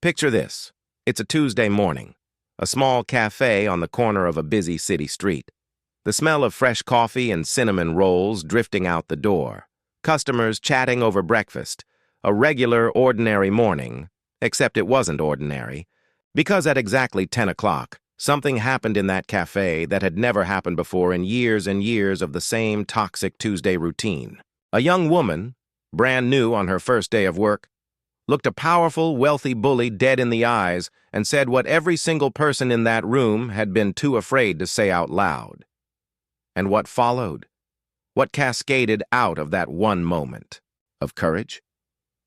Picture this. It's a Tuesday morning. A small cafe on the corner of a busy city street. The smell of fresh coffee and cinnamon rolls drifting out the door. Customers chatting over breakfast. A regular, ordinary morning, except it wasn't ordinary, because at exactly 10 o'clock, something happened in that cafe that had never happened before in years and years of the same toxic Tuesday routine. A young woman, brand new on her first day of work, looked a powerful, wealthy bully dead in the eyes and said what every single person in that room had been too afraid to say out loud. And what followed? What cascaded out of that one moment? Of courage?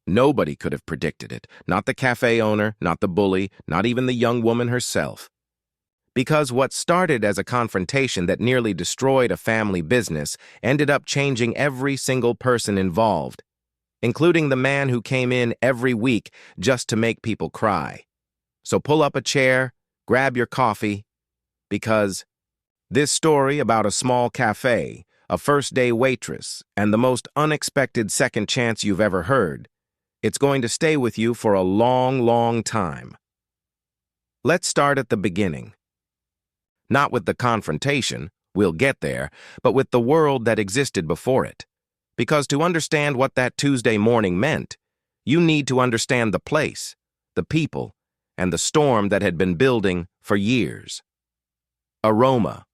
Nobody could have predicted it. Not the cafe owner, not the bully, not even the young woman herself. Because what started as a confrontation that nearly destroyed a family business ended up changing every single person involved, including the man who came in every week just to make people cry. So pull up a chair, grab your coffee, because this story about a small cafe, a first-day waitress, and the most unexpected second chance you've ever heard, it's going to stay with you for a long, long time. Let's start at the beginning. Not with the confrontation, we'll get there, but with the world that existed before it. Because to understand what that Tuesday morning meant, you need to understand the place, the people, and the storm that had been building for years. Aroma.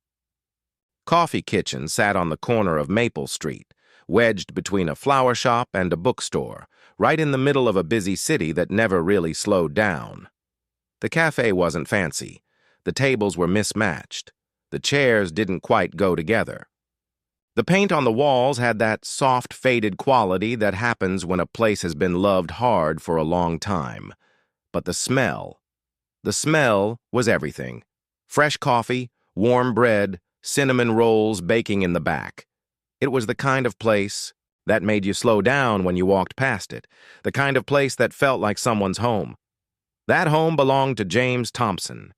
Coffee Kitchen sat on the corner of Maple Street, wedged between a flower shop and a bookstore, right in the middle of a busy city that never really slowed down. The cafe wasn't fancy. The tables were mismatched. The chairs didn't quite go together. The paint on the walls had that soft, faded quality that happens when a place has been loved hard for a long time. But the smell was everything. Fresh coffee, warm bread, cinnamon rolls baking in the back. It was the kind of place that made you slow down when you walked past it, the kind of place that felt like someone's home. That home belonged to James Thompson.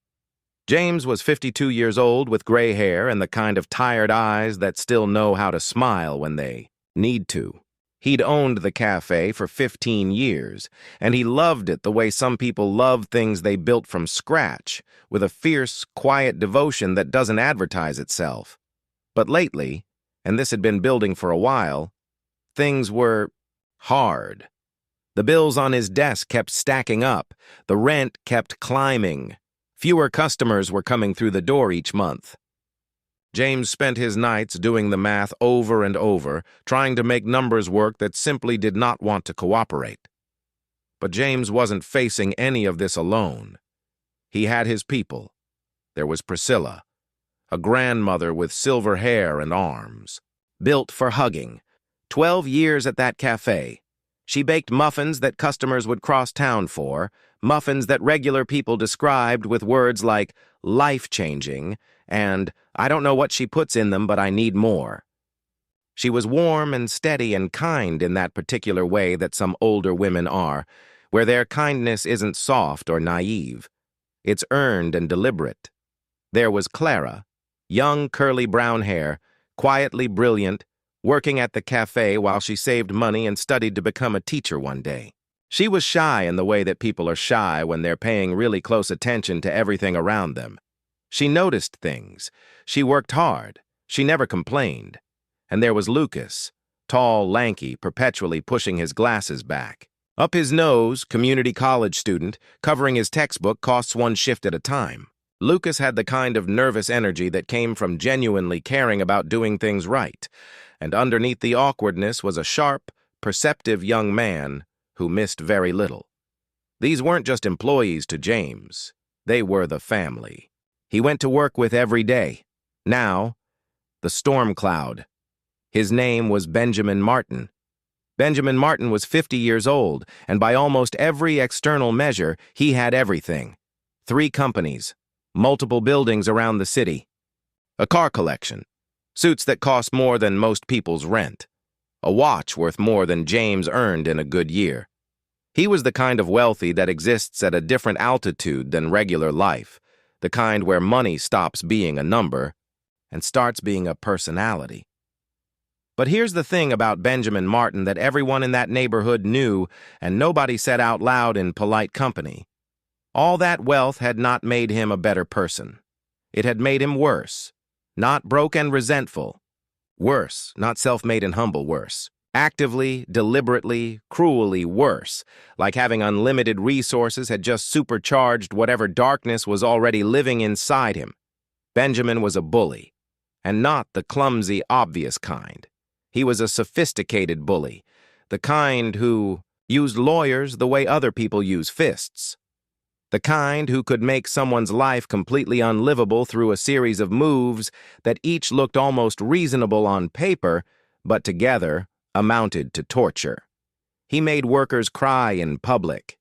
James was 52 years old with gray hair and the kind of tired eyes that still know how to smile when they need to. He'd owned the cafe for 15 years, and he loved it the way some people love things they built from scratch, with a fierce, quiet devotion that doesn't advertise itself. But lately, and this had been building for a while, things were hard. The bills on his desk kept stacking up. The rent kept climbing. Fewer customers were coming through the door each month. James spent his nights doing the math over and over, trying to make numbers work that simply did not want to cooperate. But James wasn't facing any of this alone. He had his people. There was Priscilla, a grandmother with silver hair and arms, built for hugging. 12 years at that cafe. She baked muffins that customers would cross town for, muffins that regular people described with words like life-changing and I don't know what she puts in them, but I need more. She was warm and steady and kind in that particular way that some older women are, where their kindness isn't soft or naive. It's earned and deliberate. There was Clara, young curly brown hair, quietly brilliant, working at the cafe while she saved money and studied to become a teacher one day. She was shy in the way that people are shy when they're paying really close attention to everything around them. She noticed things. She worked hard. She never complained. And there was Lucas, tall, lanky, perpetually pushing his glasses back. Up his nose, community college student, covering his textbook costs one shift at a time. Lucas had the kind of nervous energy that came from genuinely caring about doing things right. And underneath the awkwardness was a sharp, perceptive young man who missed very little. These weren't just employees to James. They were the family. He went to work with every day. Now, the storm cloud. His name was Benjamin Martin. Benjamin Martin was 50 years old, and by almost every external measure, he had everything. 3 companies, multiple buildings around the city, a car collection, suits that cost more than most people's rent, a watch worth more than James earned in a good year. He was the kind of wealthy that exists at a different altitude than regular life, the kind where money stops being a number and starts being a personality. But here's the thing about Benjamin Martin that everyone in that neighborhood knew and nobody said out loud in polite company. All that wealth had not made him a better person. It had made him worse. Not broke and resentful. Worse, not self-made and humble worse. Actively, deliberately, cruelly worse, like having unlimited resources had just supercharged whatever darkness was already living inside him. Benjamin was a bully, and not the clumsy, obvious kind. He was a sophisticated bully, the kind who used lawyers the way other people use fists. The kind who could make someone's life completely unlivable through a series of moves that each looked almost reasonable on paper, but together amounted to torture. He made workers cry in public.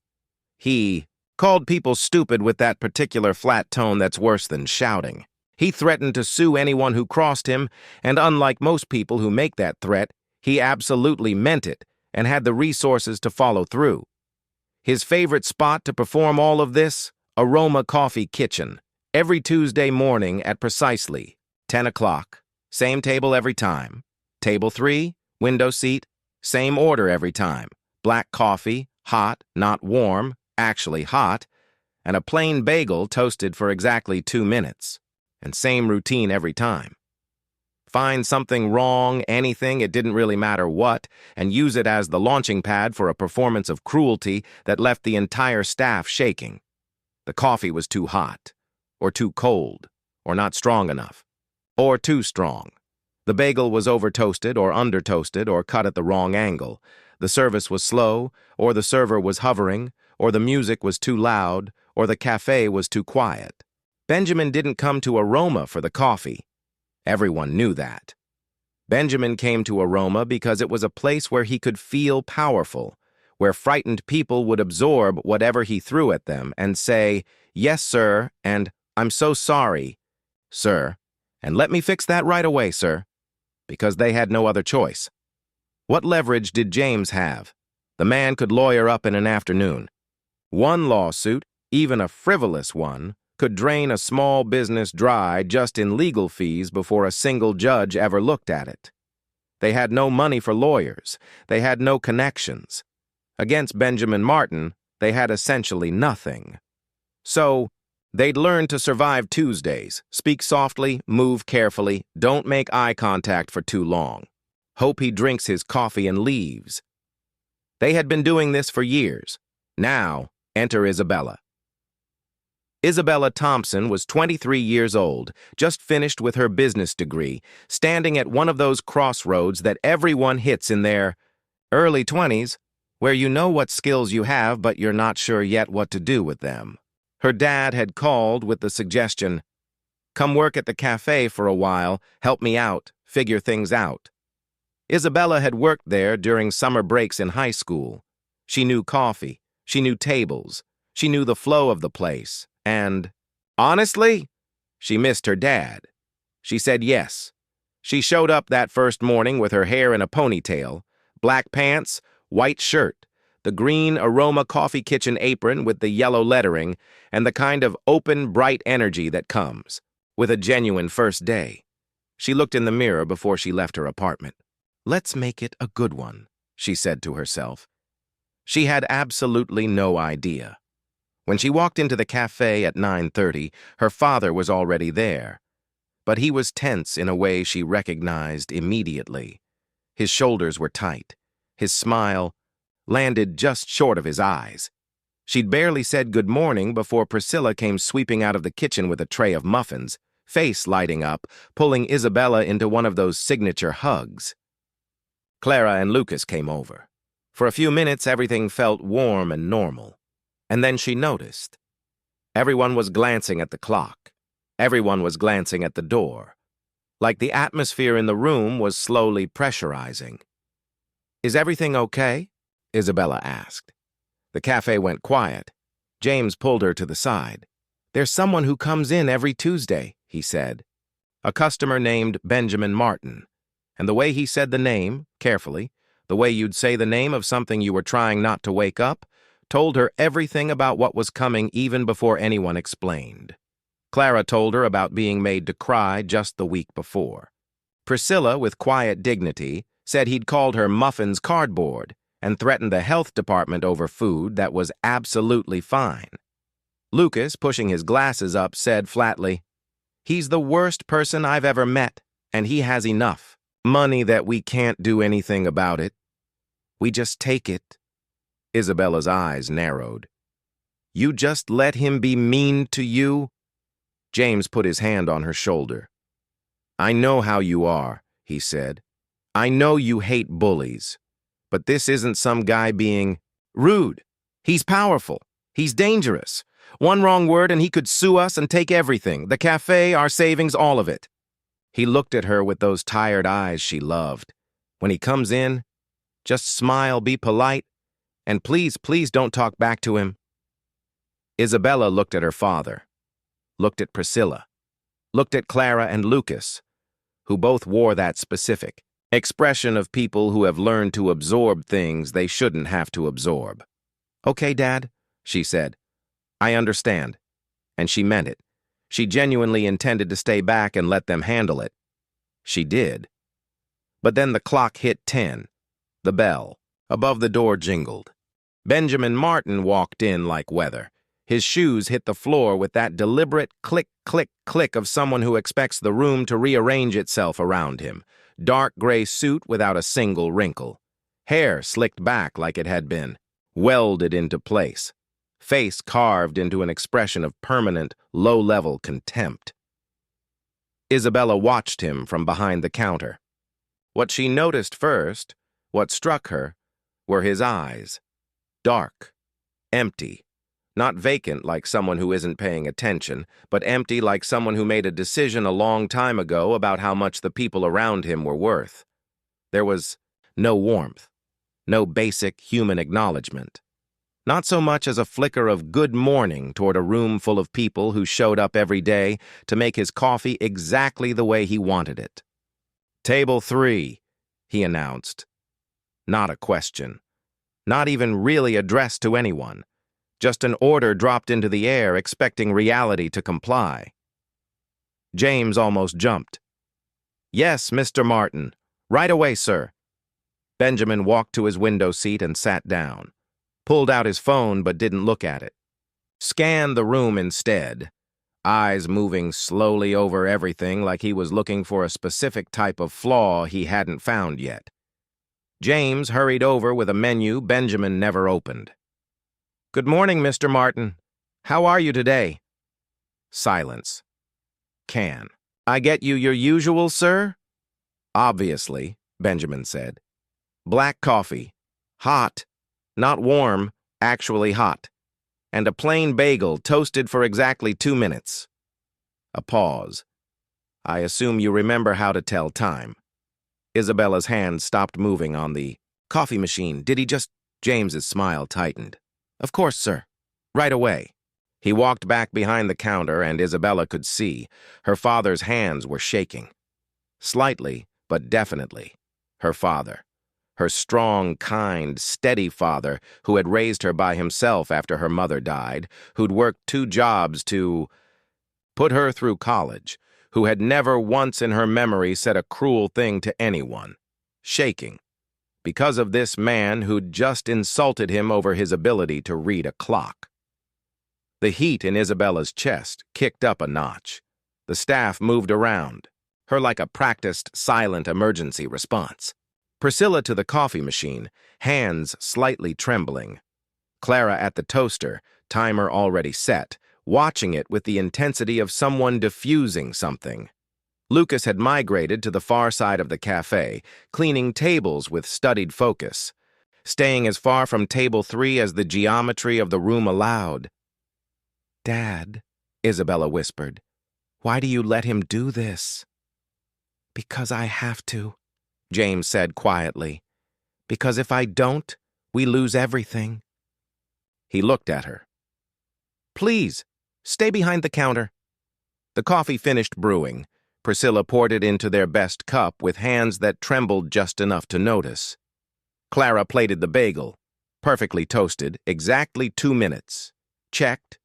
He called people stupid with that particular flat tone that's worse than shouting. He threatened to sue anyone who crossed him, and unlike most people who make that threat, he absolutely meant it and had the resources to follow through. His favorite spot to perform all of this? Aroma Coffee Kitchen, every Tuesday morning at precisely 10 o'clock. Same table every time. Table 3, window seat, same order every time. Black coffee, hot, not warm, actually hot, and a plain bagel toasted for exactly 2 minutes. And same routine every time. Find something wrong, anything, it didn't really matter what, and use it as the launching pad for a performance of cruelty that left the entire staff shaking. The coffee was too hot, or too cold, or not strong enough, or too strong. The bagel was over-toasted or under-toasted or cut at the wrong angle. The service was slow, or the server was hovering, or the music was too loud, or the cafe was too quiet. Benjamin didn't come to Aroma for the coffee. Everyone knew that. Benjamin came to Aroma because it was a place where he could feel powerful, where frightened people would absorb whatever he threw at them and say, "Yes, sir," and "I'm so sorry, sir," and "Let me fix that right away, sir," because they had no other choice. What leverage did James have? The man could lawyer up in an afternoon. One lawsuit, even a frivolous one, could drain a small business dry just in legal fees before a single judge ever looked at it. They had no money for lawyers. They had no connections. Against Benjamin Martin, they had essentially nothing. So, they'd learn to survive Tuesdays, speak softly, move carefully, don't make eye contact for too long. Hope he drinks his coffee and leaves. They had been doing this for years. Now, enter Isabella. Isabella Thompson was 23 years old, just finished with her business degree, standing at one of those crossroads that everyone hits in their early 20s, where you know what skills you have but you're not sure yet what to do with them. Her dad had called with the suggestion, "Come work at the cafe for a while, help me out, figure things out." Isabella had worked there during summer breaks in high school. She knew coffee, she knew tables, she knew the flow of the place. And, honestly, she missed her dad. She said yes. She showed up that first morning with her hair in a ponytail, black pants, white shirt, the green Aroma Coffee Kitchen apron with the yellow lettering, and the kind of open, bright energy that comes with a genuine first day. She looked in the mirror before she left her apartment. "Let's make it a good one," she said to herself. She had absolutely no idea. When she walked into the cafe at 9:30, her father was already there. But he was tense in a way she recognized immediately. His shoulders were tight. His smile landed just short of his eyes. She'd barely said good morning before Priscilla came sweeping out of the kitchen with a tray of muffins, face lighting up, pulling Isabella into one of those signature hugs. Clara and Lucas came over. For a few minutes, everything felt warm and normal. And then she noticed. Everyone was glancing at the clock. Everyone was glancing at the door. Like the atmosphere in the room was slowly pressurizing. "Is everything okay?" Isabella asked. The cafe went quiet. James pulled her to the side. "There's someone who comes in every Tuesday," he said. A customer named Benjamin Martin. And the way he said the name, carefully, the way you'd say the name of something you were trying not to wake up, told her everything about what was coming even before anyone explained. Clara told her about being made to cry just the week before. Priscilla, with quiet dignity, said he'd called her muffins cardboard and threatened the health department over food that was absolutely fine. Lucas, pushing his glasses up, said flatly, "He's the worst person I've ever met, and he has enough money that we can't do anything about it. We just take it." Isabella's eyes narrowed. "You just let him be mean to you?" James put his hand on her shoulder. "I know how you are," he said. "I know you hate bullies. But this isn't some guy being rude. He's powerful. He's dangerous. One wrong word and he could sue us and take everything, the cafe, our savings, all of it." He looked at her with those tired eyes she loved. "When he comes in, just smile, be polite, and please, please don't talk back to him." Isabella looked at her father, looked at Priscilla, looked at Clara and Lucas, who both wore that specific expression of people who have learned to absorb things they shouldn't have to absorb. "Okay, Dad," she said. "I understand." And she meant it. She genuinely intended to stay back and let them handle it. She did. But then the clock hit 10. The bell above the door jingled. Benjamin Martin walked in like weather. His shoes hit the floor with that deliberate click, click, click of someone who expects the room to rearrange itself around him. Dark gray suit without a single wrinkle. Hair slicked back like it had been, welded into place. Face carved into an expression of permanent, low-level contempt. Isabella watched him from behind the counter. What she noticed first, what struck her, were his eyes. Dark, empty, not vacant like someone who isn't paying attention, but empty like someone who made a decision a long time ago about how much the people around him were worth. There was no warmth, no basic human acknowledgement. Not so much as a flicker of good morning toward a room full of people who showed up every day to make his coffee exactly the way he wanted it. "Table 3, he announced. Not a question. Not even really addressed to anyone. Just an order dropped into the air, expecting reality to comply. James almost jumped. "Yes, Mr. Martin. Right away, sir." Benjamin walked to his window seat and sat down. Pulled out his phone but didn't look at it. Scanned the room instead, eyes moving slowly over everything like he was looking for a specific type of flaw he hadn't found yet. James hurried over with a menu Benjamin never opened. "Good morning, Mr. Martin. How are you today?" Silence. "Can I get you your usual, sir?" "Obviously," Benjamin said. "Black coffee. Hot. Not warm, actually hot. And a plain bagel toasted for exactly 2 minutes." A pause. "I assume you remember how to tell time." Isabella's hand stopped moving on the coffee machine. "Did he just—" James's smile tightened. "Of course, sir. Right away." He walked back behind the counter, and Isabella could see her father's hands were shaking. Slightly, but definitely. Her father. Her strong, kind, steady father who had raised her by himself after her mother died, who'd worked 2 jobs to put her through college, who had never once in her memory said a cruel thing to anyone. Shaking. Because of this man who'd just insulted him over his ability to read a clock. The heat in Isabella's chest kicked up a notch. The staff moved around, her like a practiced, silent emergency response. Priscilla to the coffee machine, hands slightly trembling. Clara at the toaster, timer already set, watching it with the intensity of someone diffusing something. Lucas had migrated to the far side of the cafe, cleaning tables with studied focus, staying as far from table 3 as the geometry of the room allowed. "Dad," Isabella whispered, "why do you let him do this?" "Because I have to," James said quietly. "Because if I don't, we lose everything." He looked at her. "Please, stay behind the counter." The coffee finished brewing. Priscilla poured it into their best cup with hands that trembled just enough to notice. Clara plated the bagel, perfectly toasted, exactly 2 minutes. Checked.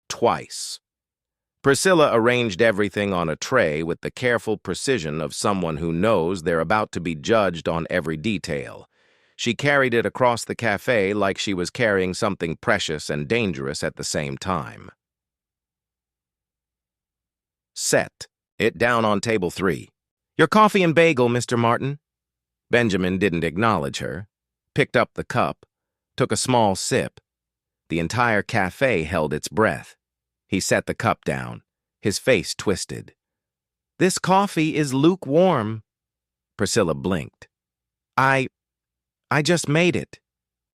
Twice. Priscilla arranged everything on a tray with the careful precision of someone who knows they're about to be judged on every detail. She carried it across the cafe like she was carrying something precious and dangerous at the same time. Set it down on table 3. Your coffee and bagel, Mr. Martin. Benjamin didn't acknowledge her, picked up the cup, took a small sip. The entire cafe held its breath. He set the cup down, his face twisted. This coffee is lukewarm. Priscilla blinked. I just made it.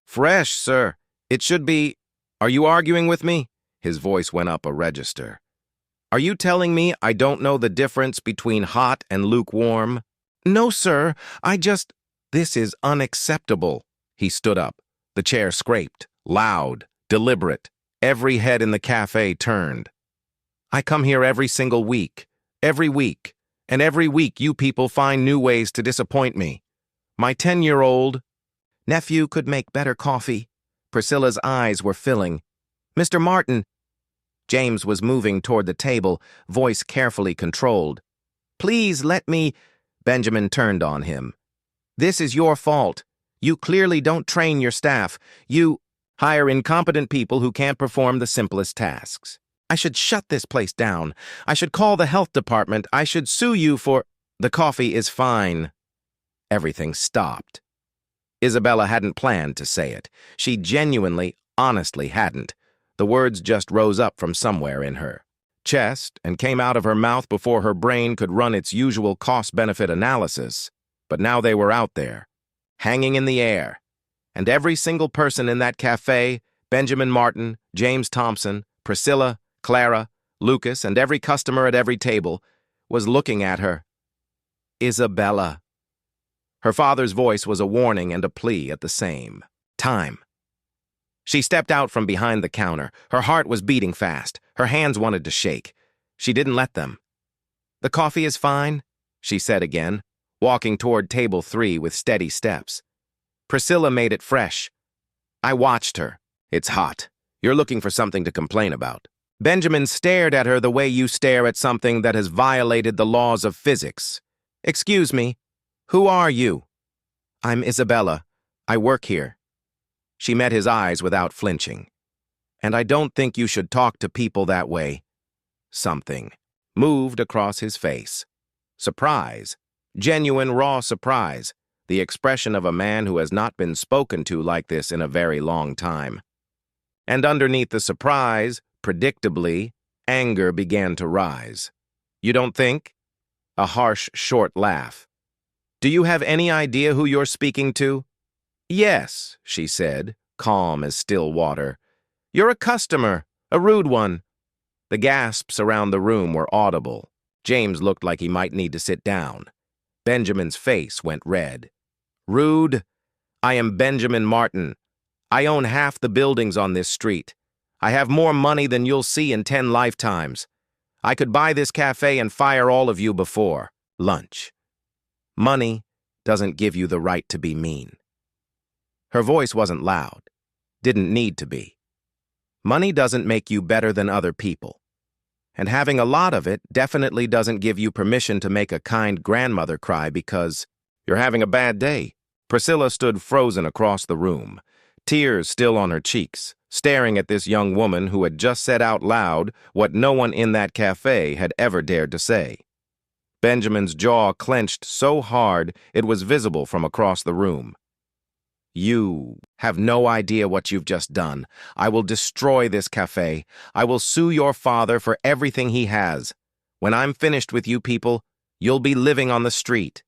Fresh, sir. It should be... Are you arguing with me? His voice went up a register. Are you telling me I don't know the difference between hot and lukewarm? No, sir. This is unacceptable. He stood up. The chair scraped, loud, deliberate. Every head in the cafe turned. I come here every single week. Every week. And every week you people find new ways to disappoint me. My 10-year-old nephew could make better coffee. Priscilla's eyes were filling. Mr. Martin. James was moving toward the table, voice carefully controlled. Please let me... Benjamin turned on him. This is your fault. You clearly don't train your staff. You hire incompetent people who can't perform the simplest tasks. I should shut this place down. I should call the health department. I should sue you for... The coffee is fine. Everything stopped. Isabella hadn't planned to say it. She genuinely, honestly hadn't. The words just rose up from somewhere in her chest and came out of her mouth before her brain could run its usual cost-benefit analysis. But now they were out there, hanging in the air. And every single person in that cafe, Benjamin Martin, James Thompson, Priscilla, Clara, Lucas, and every customer at every table, was looking at her. Isabella. Her father's voice was a warning and a plea at the same time. She stepped out from behind the counter. Her heart was beating fast. Her hands wanted to shake. She didn't let them. The coffee is fine, she said again, walking toward table 3 with steady steps. Priscilla made it fresh. I watched her. It's hot. You're looking for something to complain about. Benjamin stared at her the way you stare at something that has violated the laws of physics. Excuse me, who are you? I'm Isabella. I work here. She met his eyes without flinching. And I don't think you should talk to people that way. Something moved across his face. Surprise. Genuine, raw surprise. The expression of a man who has not been spoken to like this in a very long time. And underneath the surprise, predictably, anger began to rise. You don't think? A harsh, short laugh. Do you have any idea who you're speaking to? Yes, she said, calm as still water. You're a customer, a rude one. The gasps around the room were audible. James looked like he might need to sit down. Benjamin's face went red. Rude? I am Benjamin Martin. I own half the buildings on this street. I have more money than you'll see in 10 lifetimes. I could buy this cafe and fire all of you before lunch. Money doesn't give you the right to be mean. Her voice wasn't loud. Didn't need to be. Money doesn't make you better than other people. And having a lot of it definitely doesn't give you permission to make a kind grandmother cry because you're having a bad day. Priscilla stood frozen across the room, tears still on her cheeks, staring at this young woman who had just said out loud what no one in that cafe had ever dared to say. Benjamin's jaw clenched so hard it was visible from across the room. You have no idea what you've just done. I will destroy this cafe. I will sue your father for everything he has. When I'm finished with you people, you'll be living on the street.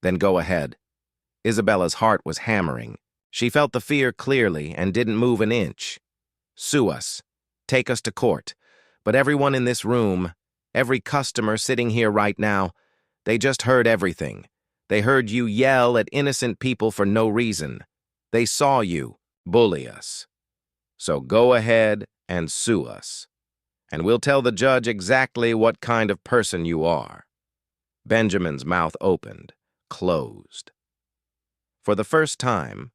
Then go ahead. Isabella's heart was hammering. She felt the fear clearly and didn't move an inch. Sue us. Take us to court. But everyone in this room, every customer sitting here right now, they just heard everything. They heard you yell at innocent people for no reason. They saw you bully us. So go ahead and sue us. And we'll tell the judge exactly what kind of person you are. Benjamin's mouth opened, closed. For the first time,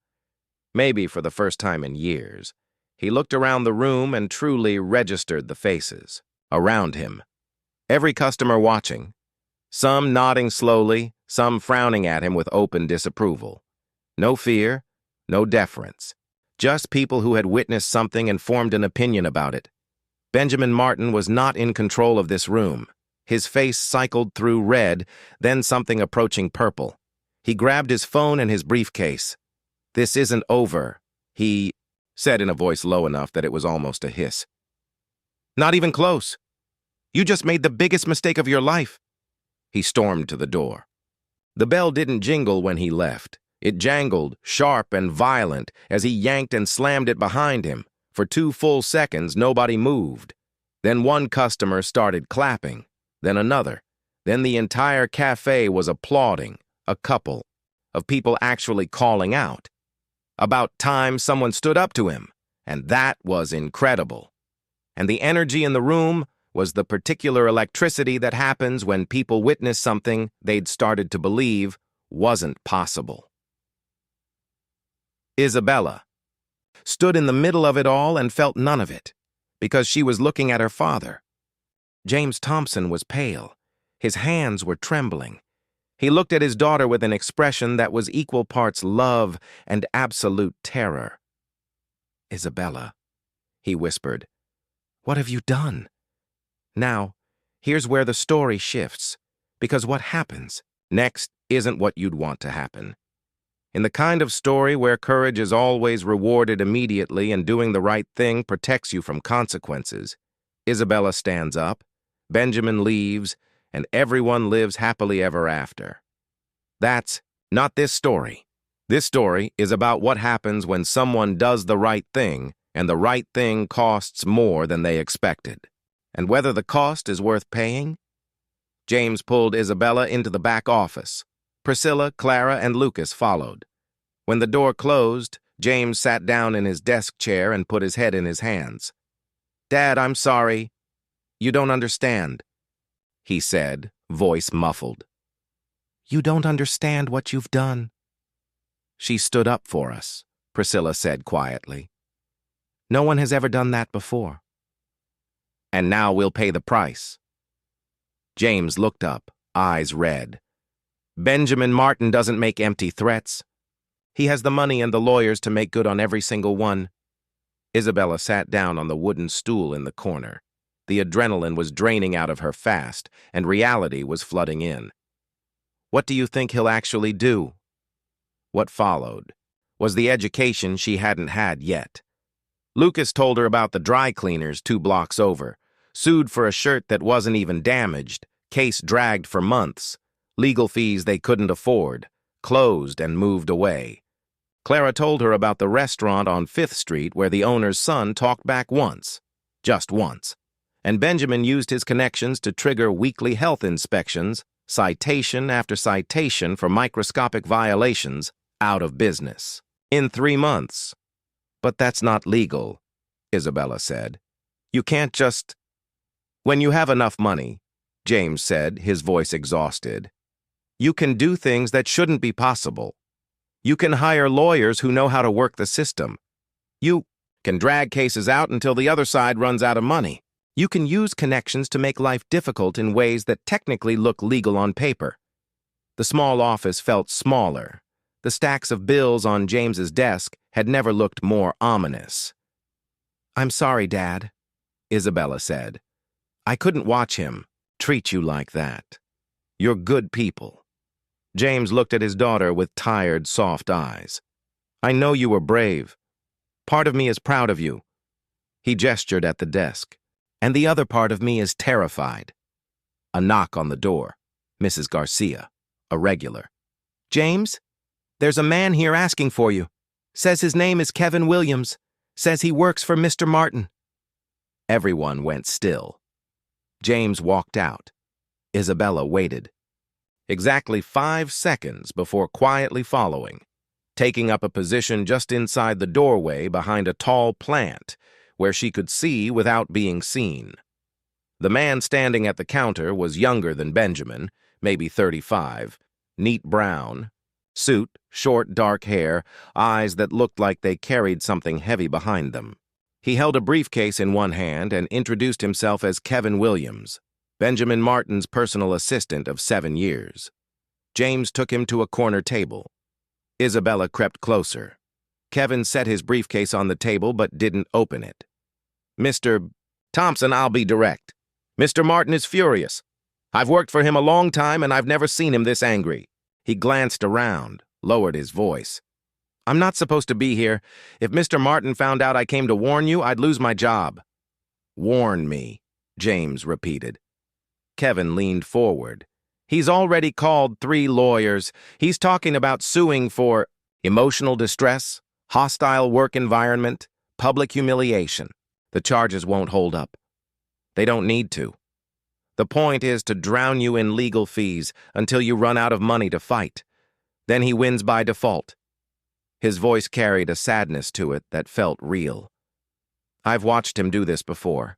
maybe for the first time in years, he looked around the room and truly registered the faces around him. Every customer watching, some nodding slowly, some frowning at him with open disapproval. No fear, no deference. Just people who had witnessed something and formed an opinion about it. Benjamin Martin was not in control of this room. His face cycled through red, then something approaching purple. He grabbed his phone and his briefcase. "This isn't over," he said in a voice low enough that it was almost a hiss. "Not even close. You just made the biggest mistake of your life." He stormed to the door. The bell didn't jingle when he left. It jangled, sharp and violent, as he yanked and slammed it behind him. For 2 full seconds, nobody moved. Then one customer started clapping, then another. Then the entire cafe was applauding, a couple of people actually calling out. About time someone stood up to him, and that was incredible. And the energy in the room was the particular electricity that happens when people witness something they'd started to believe wasn't possible. Isabella stood in the middle of it all and felt none of it, because she was looking at her father. James Thompson was pale. His hands were trembling. He looked at his daughter with an expression that was equal parts love and absolute terror. "Isabella," he whispered, "what have you done?" Now, here's where the story shifts, because what happens next isn't what you'd want to happen. In the kind of story where courage is always rewarded immediately and doing the right thing protects you from consequences, Isabella stands up, Benjamin leaves, and everyone lives happily ever after. That's not this story. This story is about what happens when someone does the right thing and the right thing costs more than they expected. And whether the cost is worth paying? James pulled Isabella into the back office. Priscilla, Clara, and Lucas followed. When the door closed, James sat down in his desk chair and put his head in his hands. "Dad, I'm sorry. You don't understand," he said, voice muffled. "You don't understand what you've done." "She stood up for us," Priscilla said quietly. "No one has ever done that before. And now we'll pay the price." James looked up, eyes red. "Benjamin Martin doesn't make empty threats. He has the money and the lawyers to make good on every single one." Isabella sat down on the wooden stool in the corner. The adrenaline was draining out of her fast, and reality was flooding in. "What do you think he'll actually do?" What followed was the education she hadn't had yet. Lucas told her about the dry cleaners 2 blocks over, sued for a shirt that wasn't even damaged, case dragged for months, legal fees they couldn't afford, closed and moved away. Clara told her about the restaurant on 5th Street where the owner's son talked back once, just once, and Benjamin used his connections to trigger weekly health inspections, citation after citation for microscopic violations, out of business. In 3 months. "But that's not legal," Isabella said. "You can't just—" "When you have enough money," James said, his voice exhausted, "you can do things that shouldn't be possible. You can hire lawyers who know how to work the system. You can drag cases out until the other side runs out of money. You can use connections to make life difficult in ways that technically look legal on paper." The small office felt smaller. The stacks of bills on James's desk had never looked more ominous. "I'm sorry, Dad," Isabella said. "I couldn't watch him treat you like that. You're good people." James looked at his daughter with tired, soft eyes. "I know you were brave. Part of me is proud of you." He gestured at the desk. "And the other part of me is terrified." A knock on the door. Mrs. Garcia, a regular. "James? There's a man here asking for you. Says his name is Kevin Williams. Says he works for Mr. Martin." Everyone went still. James walked out. Isabella waited. Exactly 5 seconds before quietly following, taking up a position just inside the doorway behind a tall plant where she could see without being seen. The man standing at the counter was younger than Benjamin, maybe 35, neat brown, suit, short dark hair, eyes that looked like they carried something heavy behind them. He held a briefcase in one hand and introduced himself as Kevin Williams, Benjamin Martin's personal assistant of 7 years. James took him to a corner table. Isabella crept closer. Kevin set his briefcase on the table but didn't open it. "Mr. Thompson, I'll be direct. Mr. Martin is furious. I've worked for him a long time and I've never seen him this angry. He glanced around, lowered his voice. I'm not supposed to be here. If Mr. Martin found out I came to warn you, I'd lose my job. Warn me, James repeated. Kevin leaned forward. He's already called 3 lawyers. He's talking about suing for emotional distress, hostile work environment, public humiliation. The charges won't hold up. They don't need to. The point is to drown you in legal fees until you run out of money to fight. Then he wins by default. His voice carried a sadness to it that felt real. I've watched him do this before.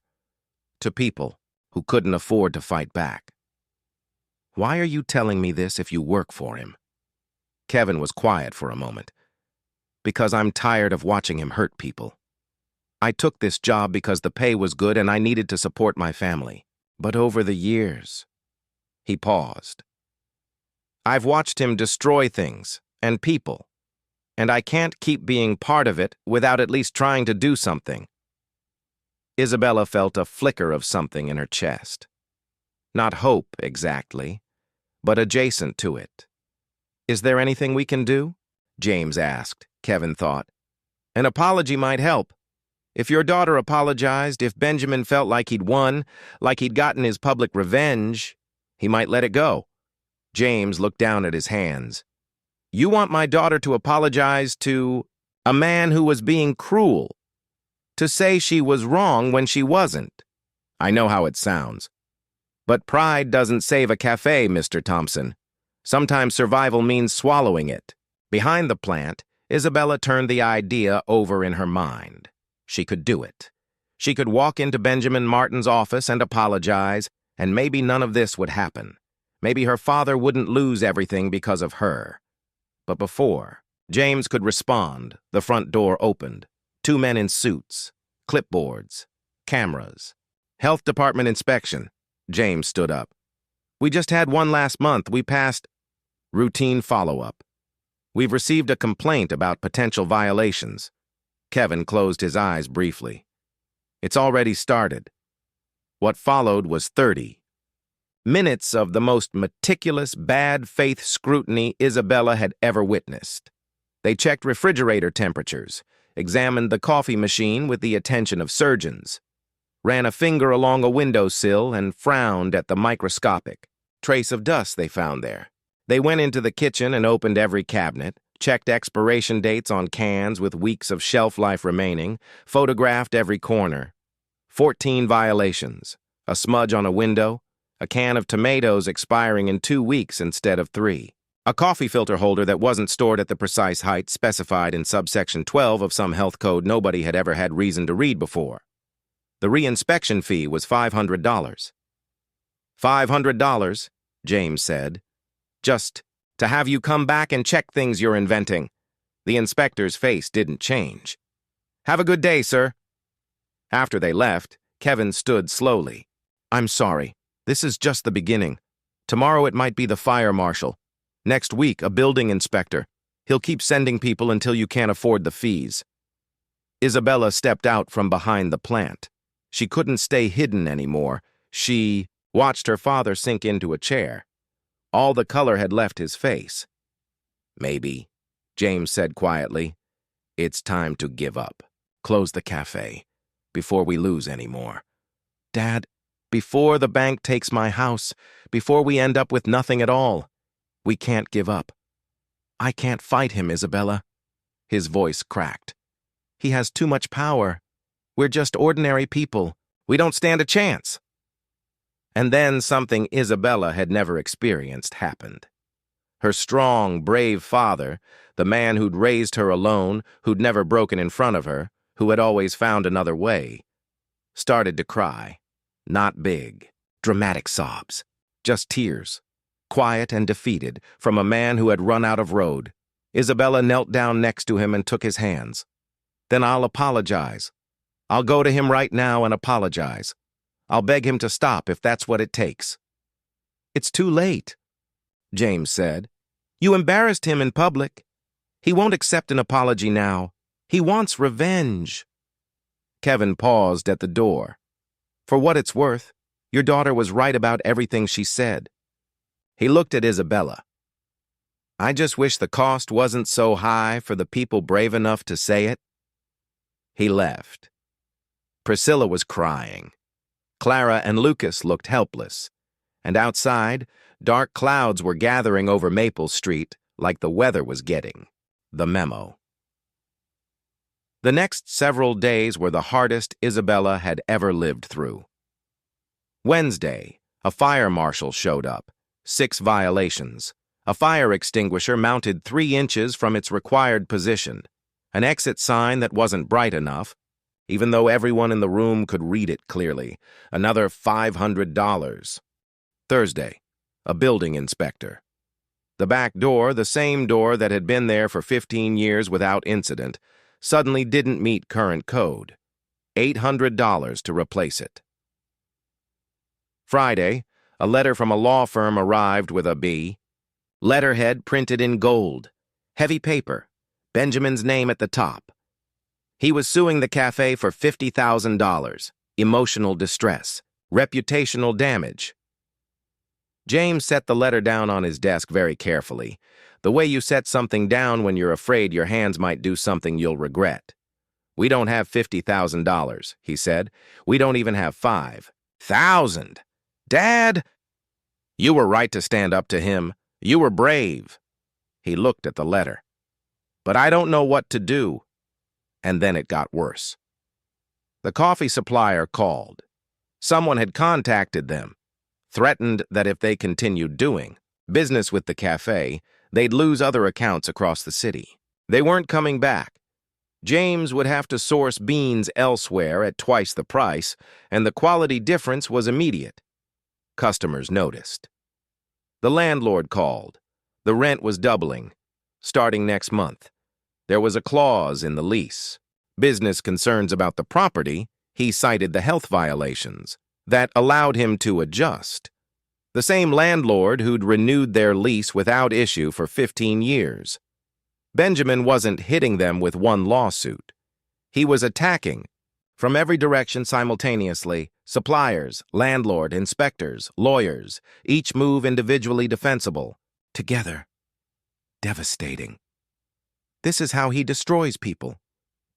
To people who couldn't afford to fight back. Why are you telling me this if you work for him? Kevin was quiet for a moment. Because I'm tired of watching him hurt people. I took this job because the pay was good and I needed to support my family. But over the years, he paused. I've watched him destroy things and people, and I can't keep being part of it without at least trying to do something. Isabella felt a flicker of something in her chest. Not hope, exactly, but adjacent to it. Is there anything we can do? James asked, Kevin thought. An apology might help. If your daughter apologized, if Benjamin felt like he'd won, like he'd gotten his public revenge, he might let it go. James looked down at his hands. You want my daughter to apologize to a man who was being cruel? To say she was wrong when she wasn't? I know how it sounds. But pride doesn't save a cafe, Mr. Thompson. Sometimes survival means swallowing it. Behind the plant, Isabella turned the idea over in her mind. She could do it. She could walk into Benjamin Martin's office and apologize, and maybe none of this would happen. Maybe her father wouldn't lose everything because of her. But before James could respond, the front door opened. 2 men in suits, clipboards, cameras. Health department inspection. James stood up. We just had one last month. We passed routine follow-up. We've received a complaint about potential violations. Kevin closed his eyes briefly. It's already started. What followed was 30 minutes of the most meticulous, bad-faith scrutiny Isabella had ever witnessed. They checked refrigerator temperatures, examined the coffee machine with the attention of surgeons, ran a finger along a windowsill and frowned at the microscopic trace of dust they found there. They went into the kitchen and opened every cabinet, checked expiration dates on cans with weeks of shelf life remaining, photographed every corner. 14 violations, a smudge on a window, a can of tomatoes expiring in 2 weeks instead of 3, a coffee filter holder that wasn't stored at the precise height specified in subsection 12 of some health code nobody had ever had reason to read before. The reinspection fee was $500. $500, James said. Just to have you come back and check things you're inventing. The inspector's face didn't change. Have a good day, sir. After they left, Kevin stood slowly. I'm sorry. This is just the beginning. Tomorrow it might be the fire marshal. Next week, a building inspector. He'll keep sending people until you can't afford the fees. Isabella stepped out from behind the plant. She couldn't stay hidden anymore. She watched her father sink into a chair. All the color had left his face. Maybe, James said quietly, it's time to give up. Close the cafe, before we lose any more. Dad, before the bank takes my house, before we end up with nothing at all, we can't give up. I can't fight him, Isabella. His voice cracked. He has too much power. We're just ordinary people. We don't stand a chance. And then something Isabella had never experienced happened. Her strong, brave father, the man who'd raised her alone, who'd never broken in front of her, who had always found another way, started to cry. Not big, dramatic sobs, just tears, quiet and defeated, from a man who had run out of road. Isabella knelt down next to him and took his hands. Then I'll apologize. I'll go to him right now and apologize. I'll beg him to stop if that's what it takes. It's too late, James said. You embarrassed him in public. He won't accept an apology now. He wants revenge. Kevin paused at the door. For what it's worth, Your daughter was right about everything she said. He looked at Isabella. I just wish the cost wasn't so high for the people brave enough to say it. He left. Priscilla was crying. Clara and Lucas looked helpless. And outside, dark clouds were gathering over Maple Street like the weather was getting the memo. The next several days were the hardest Isabella had ever lived through. Wednesday, a fire marshal showed up. 6 violations. A fire extinguisher mounted 3 inches from its required position. An exit sign that wasn't bright enough, even though everyone in the room could read it clearly. Another $500. Thursday, a building inspector. The back door, the same door that had been there for 15 years without incident, suddenly didn't meet current code. $800 to replace it. Friday, a letter from a law firm arrived with a B. Letterhead printed in gold. Heavy paper. Benjamin's name at the top. He was suing the cafe for $50,000. Emotional distress. Reputational damage. James set the letter down on his desk very carefully, the way you set something down when you're afraid your hands might do something you'll regret. We don't have $50,000, he said. We don't even have $5,000. Dad! You were right to stand up to him. You were brave. He looked at the letter. But I don't know what to do. And then it got worse. The coffee supplier called. Someone had contacted them, threatened that if they continued doing business with the cafe, they'd lose other accounts across the city. They weren't coming back. James would have to source beans elsewhere at twice the price, and the quality difference was immediate. Customers noticed. The landlord called. The rent was doubling, starting next month. There was a clause in the lease. Business concerns about the property, he cited the health violations, that allowed him to adjust. The same landlord who'd renewed their lease without issue for 15 years. Benjamin wasn't hitting them with one lawsuit. He was attacking, from every direction simultaneously, suppliers, landlord, inspectors, lawyers, each move individually defensible. Together. Devastating. This is how he destroys people,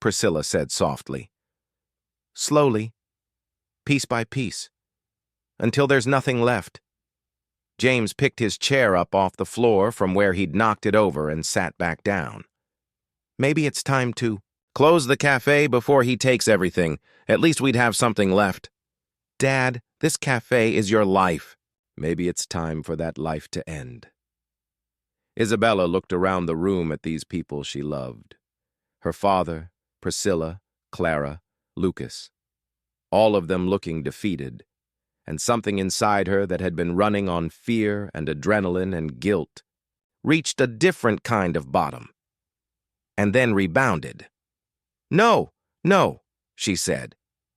Priscilla said softly. Slowly, piece by piece, until there's nothing left. James picked his chair up off the floor from where he'd knocked it over and sat back down. Maybe it's time to close the cafe before he takes everything. At least we'd have something left. Dad, this cafe is your life. Maybe it's time for that life to end. Isabella looked around the room at these people she loved. Her father, Priscilla, Clara, Lucas. All of them looking defeated, and something inside her that had been running on fear and adrenaline and guilt reached a different kind of bottom, and then rebounded. No, no, she said,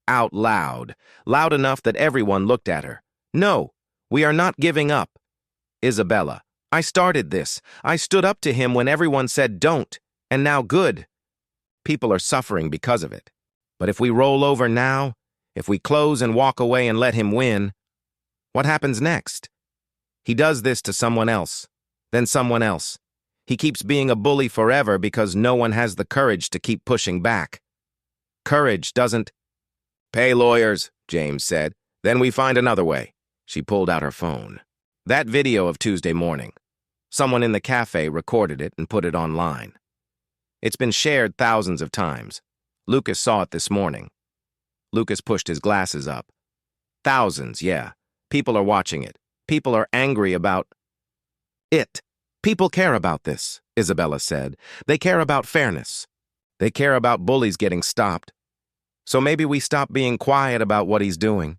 out loud, loud enough that everyone looked at her. No, we are not giving up. Isabella, I started this. I stood up to him when everyone said don't, and now good. People are suffering because of it. But if we roll over now, if we close and walk away and let him win, what happens next? He does this to someone else, then someone else. He keeps being a bully forever because no one has the courage to keep pushing back. Courage doesn't... Pay lawyers, James said. Then we find another way. She pulled out her phone. That video of Tuesday morning. Someone in the cafe recorded it and put it online. It's been shared thousands of times. Lucas saw it this morning. Lucas pushed his glasses up. Thousands, yeah. People are watching it. People are angry about it. People care about this, Isabella said. They care about fairness. They care about bullies getting stopped. So maybe we stop being quiet about what he's doing.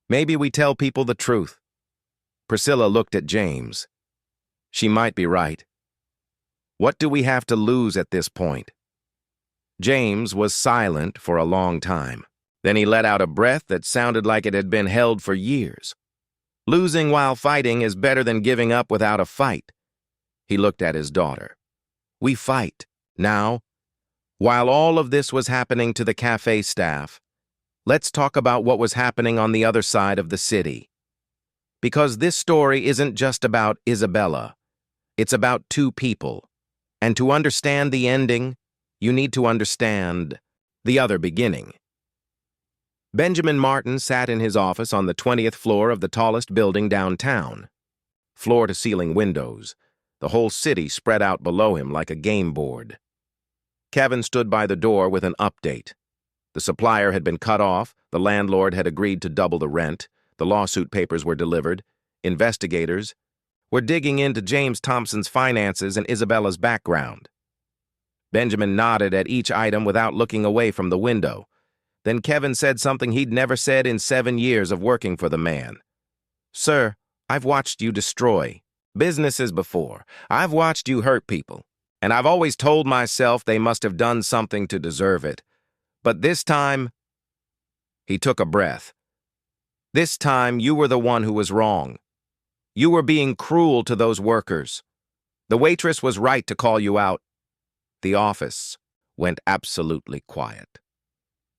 Maybe we tell people the truth. Priscilla looked at James. She might be right. What do we have to lose at this point? James was silent for a long time. Then he let out a breath that sounded like it had been held for years. Losing while fighting is better than giving up without a fight. He looked at his daughter. We fight, now. While all of this was happening to the cafe staff, Let's talk about what was happening on the other side of the city. Because this story isn't just about Isabella. It's about two people. And to understand the ending, you need to understand the other beginning. Benjamin Martin sat in his office on the 20th floor of the tallest building downtown. Floor-to-ceiling windows, the whole city spread out below him like a game board. Kevin stood by the door with an update. The supplier had been cut off, the landlord had agreed to double the rent, the lawsuit papers were delivered, investigators were digging into James Thompson's finances and Isabella's background. Benjamin nodded at each item without looking away from the window. Then Kevin said something he'd never said in 7 years of working for the man. "Sir, I've watched you destroy businesses before. I've watched you hurt people. And I've always told myself they must have done something to deserve it. But this time," he took a breath, "this time you were the one who was wrong. You were being cruel to those workers. The waitress was right to call you out." The office went absolutely quiet.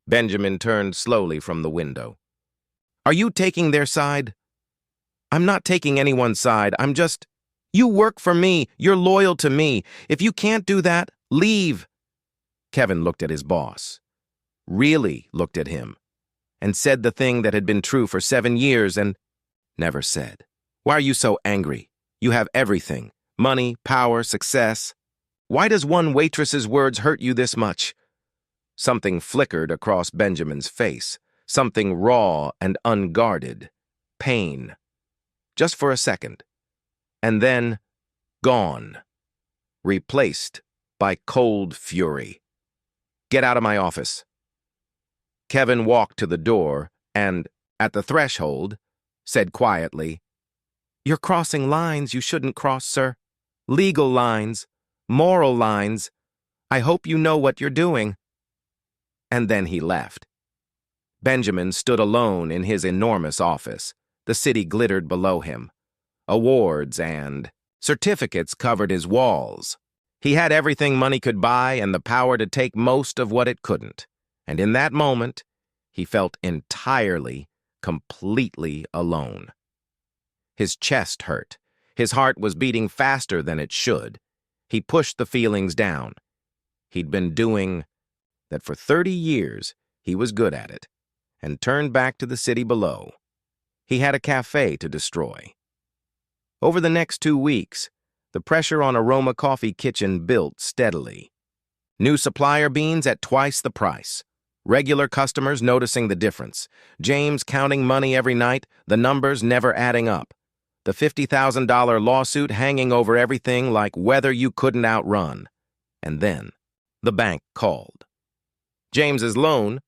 Benjamin turned slowly from the window. "Are you taking their side?" "I'm not taking anyone's side. I'm just... You work for me. You're loyal to me. If you can't do that, leave." Kevin looked at his boss, really looked at him, and said the thing that had been true for 7 years and never said. "Why are you so angry? You have everything. Money, power, success. Why does one waitress's words hurt you this much?" Something flickered across Benjamin's face, something raw and unguarded. Pain. Just for a second. And then, gone. Replaced by cold fury. "Get out of my office." Kevin walked to the door and, at the threshold, said quietly, "You're crossing lines you shouldn't cross, sir. Legal lines, moral lines. I hope you know what you're doing." And then he left. Benjamin stood alone in his enormous office. The city glittered below him. Awards and certificates covered his walls. He had everything money could buy and the power to take most of what it couldn't. And in that moment, he felt entirely, completely alone. His chest hurt. His heart was beating faster than it should. He pushed the feelings down. He'd been doing that for 30 years. He was good at it, and turned back to the city below. He had a cafe to destroy. Over the next 2 weeks, the pressure on Aroma Coffee Kitchen built steadily. New supplier beans at twice the price. Regular customers noticing the difference. James counting money every night, the numbers never adding up. The $50,000 lawsuit hanging over everything like weather you couldn't outrun. And then, the bank called. James's loan,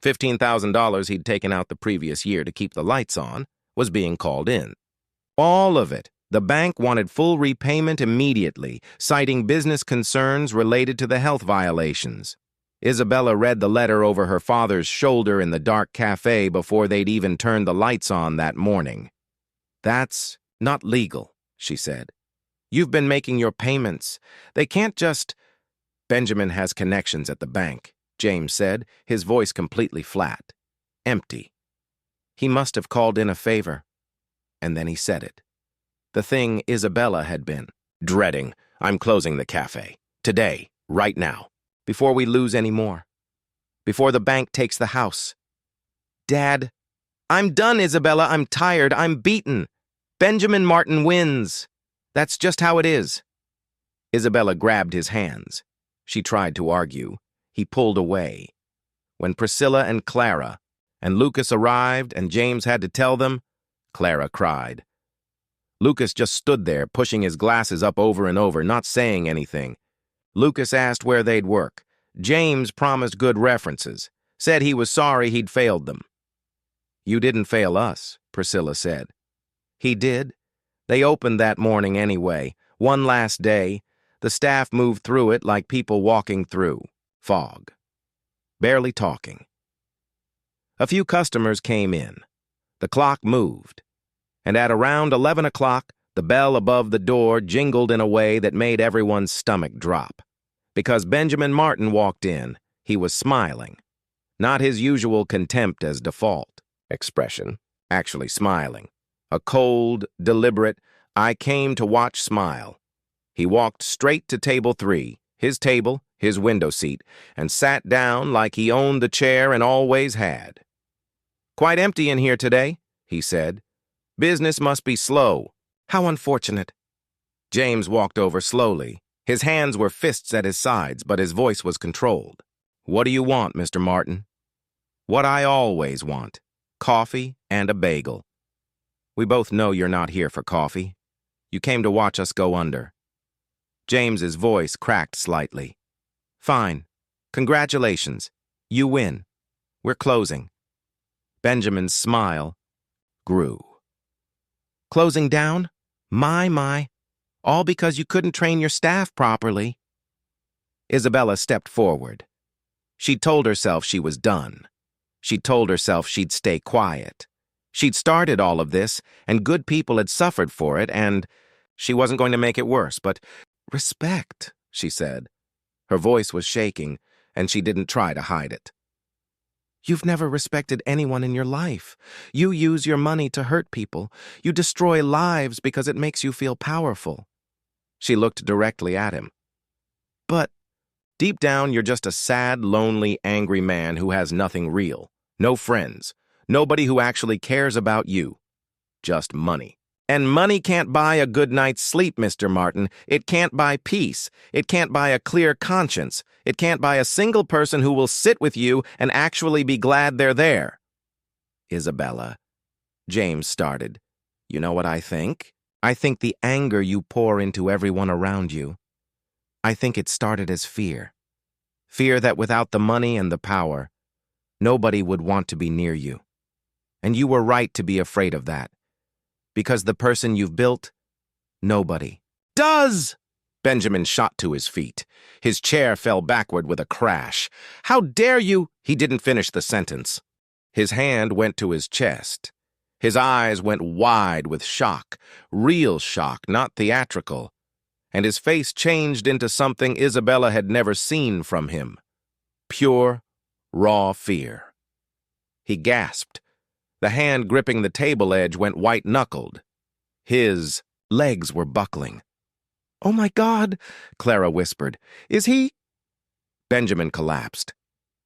$15,000 he'd taken out the previous year to keep the lights on, was being called in. All of it. The bank wanted full repayment immediately, citing business concerns related to the health violations. Isabella read the letter over her father's shoulder in the dark cafe before they'd even turned the lights on that morning. "That's not legal," she said. "You've been making your payments. They can't just..." "Benjamin has connections at the bank," James said, his voice completely flat. Empty. "He must have called in a favor." And then he said it. The thing Isabella had been dreading. "I'm closing the cafe. Today. Right now. Before we lose any more. Before the bank takes the house." "Dad." "I'm done, Isabella. I'm tired. I'm beaten. Benjamin Martin wins. That's just how it is." Isabella grabbed his hands. She tried to argue. He pulled away. When Priscilla and Clara and Lucas arrived and James had to tell them, Clara cried. Lucas just stood there, pushing his glasses up over and over, not saying anything. Lucas asked where they'd work. James promised good references, said he was sorry he'd failed them. "You didn't fail us," Priscilla said. "He did. They opened that morning anyway. One last day. The staff moved through it like people walking through fog. Barely talking. A few customers came in. The clock moved. And at around 11 o'clock, the bell above the door jingled in a way that made everyone's stomach drop. Because Benjamin Martin walked in, he was smiling. Not his usual contempt as default expression, actually smiling. A cold, deliberate, I came to watch smile. He walked straight to table 3, his table, his window seat, and sat down like he owned the chair and always had. Quite empty in here today, he said. Business must be slow. How unfortunate. James walked over slowly. His hands were fists at his sides, but his voice was controlled. What do you want, Mr. Martin? What I always want. Coffee and a bagel. We both know you're not here for coffee. You came to watch us go under. James's voice cracked slightly. Fine. Congratulations. You win. We're closing. Benjamin's smile grew. Closing down? My. All because you couldn't train your staff properly. Isabella stepped forward. She told herself she was done. She told herself she'd stay quiet. She'd started all of this, and good people had suffered for it, and she wasn't going to make it worse, but respect, she said. Her voice was shaking, and she didn't try to hide it. You've never respected anyone in your life. You use your money to hurt people. You destroy lives because it makes you feel powerful. She looked directly at him. But deep down, you're just a sad, lonely, angry man who has nothing real. No friends. Nobody who actually cares about you. Just money. And money can't buy a good night's sleep, Mr. Martin. It can't buy peace. It can't buy a clear conscience. It can't buy a single person who will sit with you and actually be glad they're there. Isabella, James started. You know what I think? I think the anger you pour into everyone around you. I think it started as fear. Fear that without the money and the power, nobody would want to be near you. And you were right to be afraid of that. Because the person you've built, nobody does. Benjamin shot to his feet. His chair fell backward with a crash. How dare you? He didn't finish the sentence. His hand went to his chest. His eyes went wide with shock. Real shock, not theatrical. And his face changed into something Isabella had never seen from him. Pure, raw fear. He gasped. The hand gripping the table edge went white-knuckled. His legs were buckling. "Oh, my God," Clara whispered. "Is he—" Benjamin collapsed.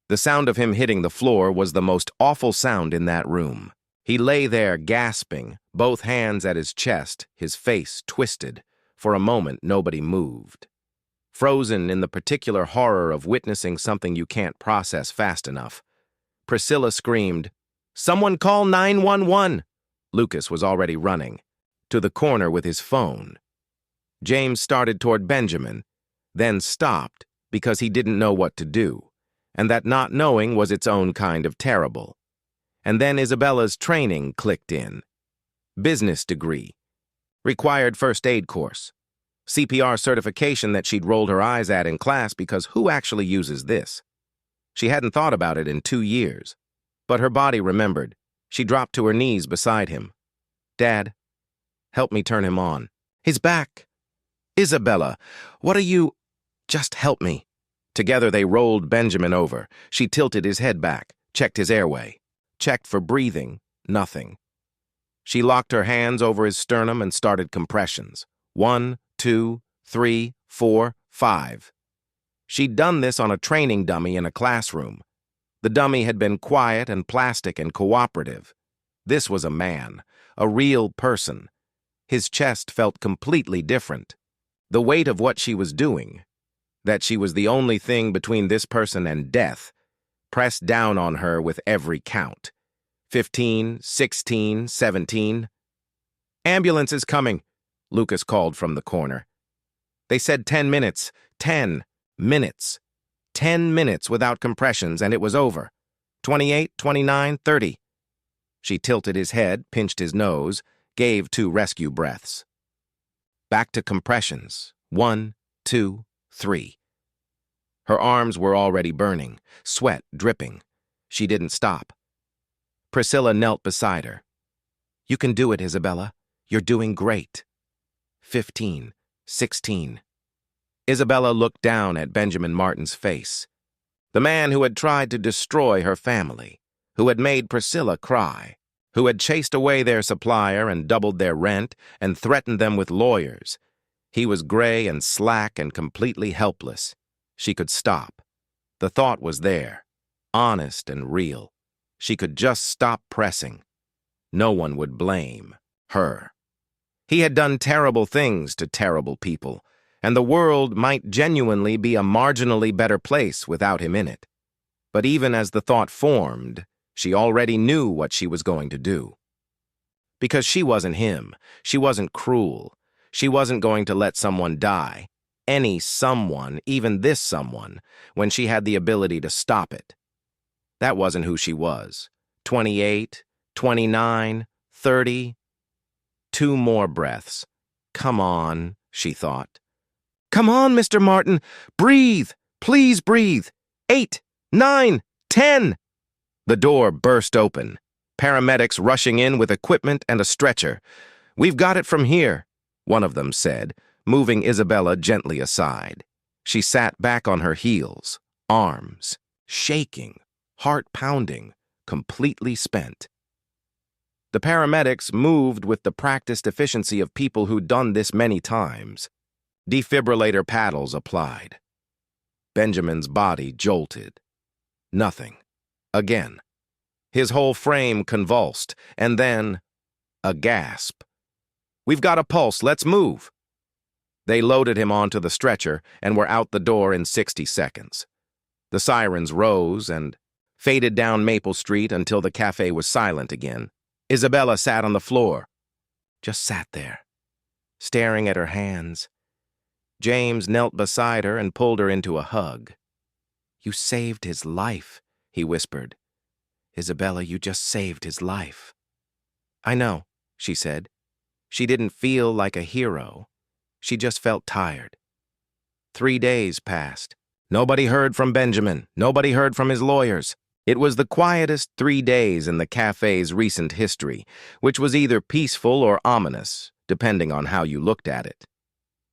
The sound of him hitting the floor was the most awful sound in that room. He lay there gasping, both hands at his chest, his face twisted. For a moment, nobody moved. Frozen in the particular horror of witnessing something you can't process fast enough. Priscilla screamed, "Someone call 911!" Lucas was already running, to the corner with his phone. James started toward Benjamin, then stopped because he didn't know what to do, and that not knowing was its own kind of terrible. And then Isabella's training clicked in. Business degree. Required first aid course. CPR certification that she'd rolled her eyes at in class because who actually uses this? She hadn't thought about it in 2 years. But her body remembered. She dropped to her knees beside him. "Dad, help me turn him on. He's back." "Isabella, what are you—" "Just help me." Together they rolled Benjamin over. She tilted his head back, checked his airway, checked for breathing, nothing. She locked her hands over his sternum and started compressions. 1, 2, 3, 4, 5. She'd done this on a training dummy in a classroom. The dummy had been quiet and plastic and cooperative. This was a man, a real person. His chest felt completely different. The weight of what she was doing, that she was the only thing between this person and death, pressed down on her with every count. 15, 16, 17. "Ambulance is coming," Lucas called from the corner. They said 10 minutes. 10 minutes. 10 minutes without compressions, and it was over. 28, 29, 30. She tilted his head, pinched his nose, gave 2 rescue breaths. Back to compressions. 1, 2, 3. Her arms were already burning, sweat dripping. She didn't stop. Priscilla knelt beside her. "You can do it, Isabella. You're doing great." 15, 16. Isabella looked down at Benjamin Martin's face. The man who had tried to destroy her family, who had made Priscilla cry, who had chased away their supplier and doubled their rent and threatened them with lawyers. He was gray and slack and completely helpless. She could stop. The thought was there, honest and real. She could just stop pressing. No one would blame her. He had done terrible things to terrible people, and the world might genuinely be a marginally better place without him in it. But even as the thought formed, she already knew what she was going to do. Because she wasn't him. She wasn't cruel. She wasn't going to let someone die. Any someone, even this someone, when she had the ability to stop it. That wasn't who she was. 28, 29, 30. 2 more breaths. Come on, she thought. Come on, Mr. Martin. Breathe. Please breathe. 8, 9, 10. The door burst open. Paramedics rushing in with equipment and a stretcher. We've got it from here, one of them said, moving Isabella gently aside. She sat back on her heels, arms shaking, heart pounding, completely spent. The paramedics moved with the practiced efficiency of people who'd done this many times. Defibrillator paddles applied. Benjamin's body jolted. Nothing. Again. His whole frame convulsed, and then a gasp. We've got a pulse, let's move. They loaded him onto the stretcher and were out the door in 60 seconds. The sirens rose and faded down Maple Street until the cafe was silent again. Isabella sat on the floor, just sat there, staring at her hands. James knelt beside her and pulled her into a hug. You saved his life, he whispered. Isabella, you just saved his life. I know, she said. She didn't feel like a hero. She just felt tired. 3 days passed. Nobody heard from Benjamin. Nobody heard from his lawyers. It was the quietest 3 days in the cafe's recent history, which was either peaceful or ominous, depending on how you looked at it.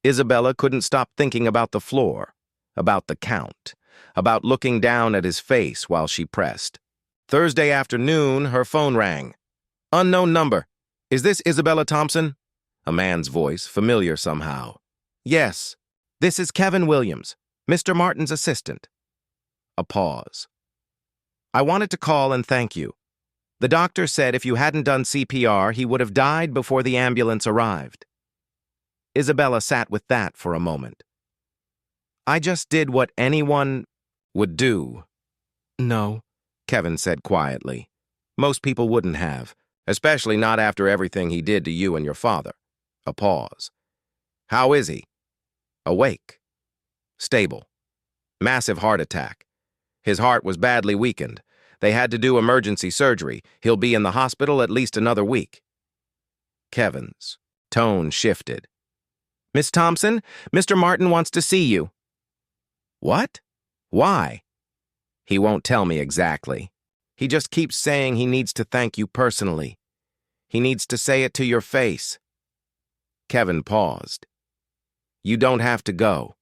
Isabella couldn't stop thinking about the floor, about the count, about looking down at his face while she pressed. Thursday afternoon, her phone rang. Unknown number. Is this Isabella Thompson? A man's voice, familiar somehow. Yes. This is Kevin Williams, Mr. Martin's assistant. A pause. I wanted to call and thank you. The doctor said if you hadn't done CPR, he would have died before the ambulance arrived. Isabella sat with that for a moment. I just did what anyone would do. No, Kevin said quietly. Most people wouldn't have, especially not after everything he did to you and your father. A pause. How is he? Awake. Stable. Massive heart attack. His heart was badly weakened. They had to do emergency surgery. He'll be in the hospital at least another week. Kevin's tone shifted. Miss Thompson, Mr. Martin wants to see you. What? Why? He won't tell me exactly. He just keeps saying he needs to thank you personally. He needs to say it to your face. Kevin paused. You don't have to go.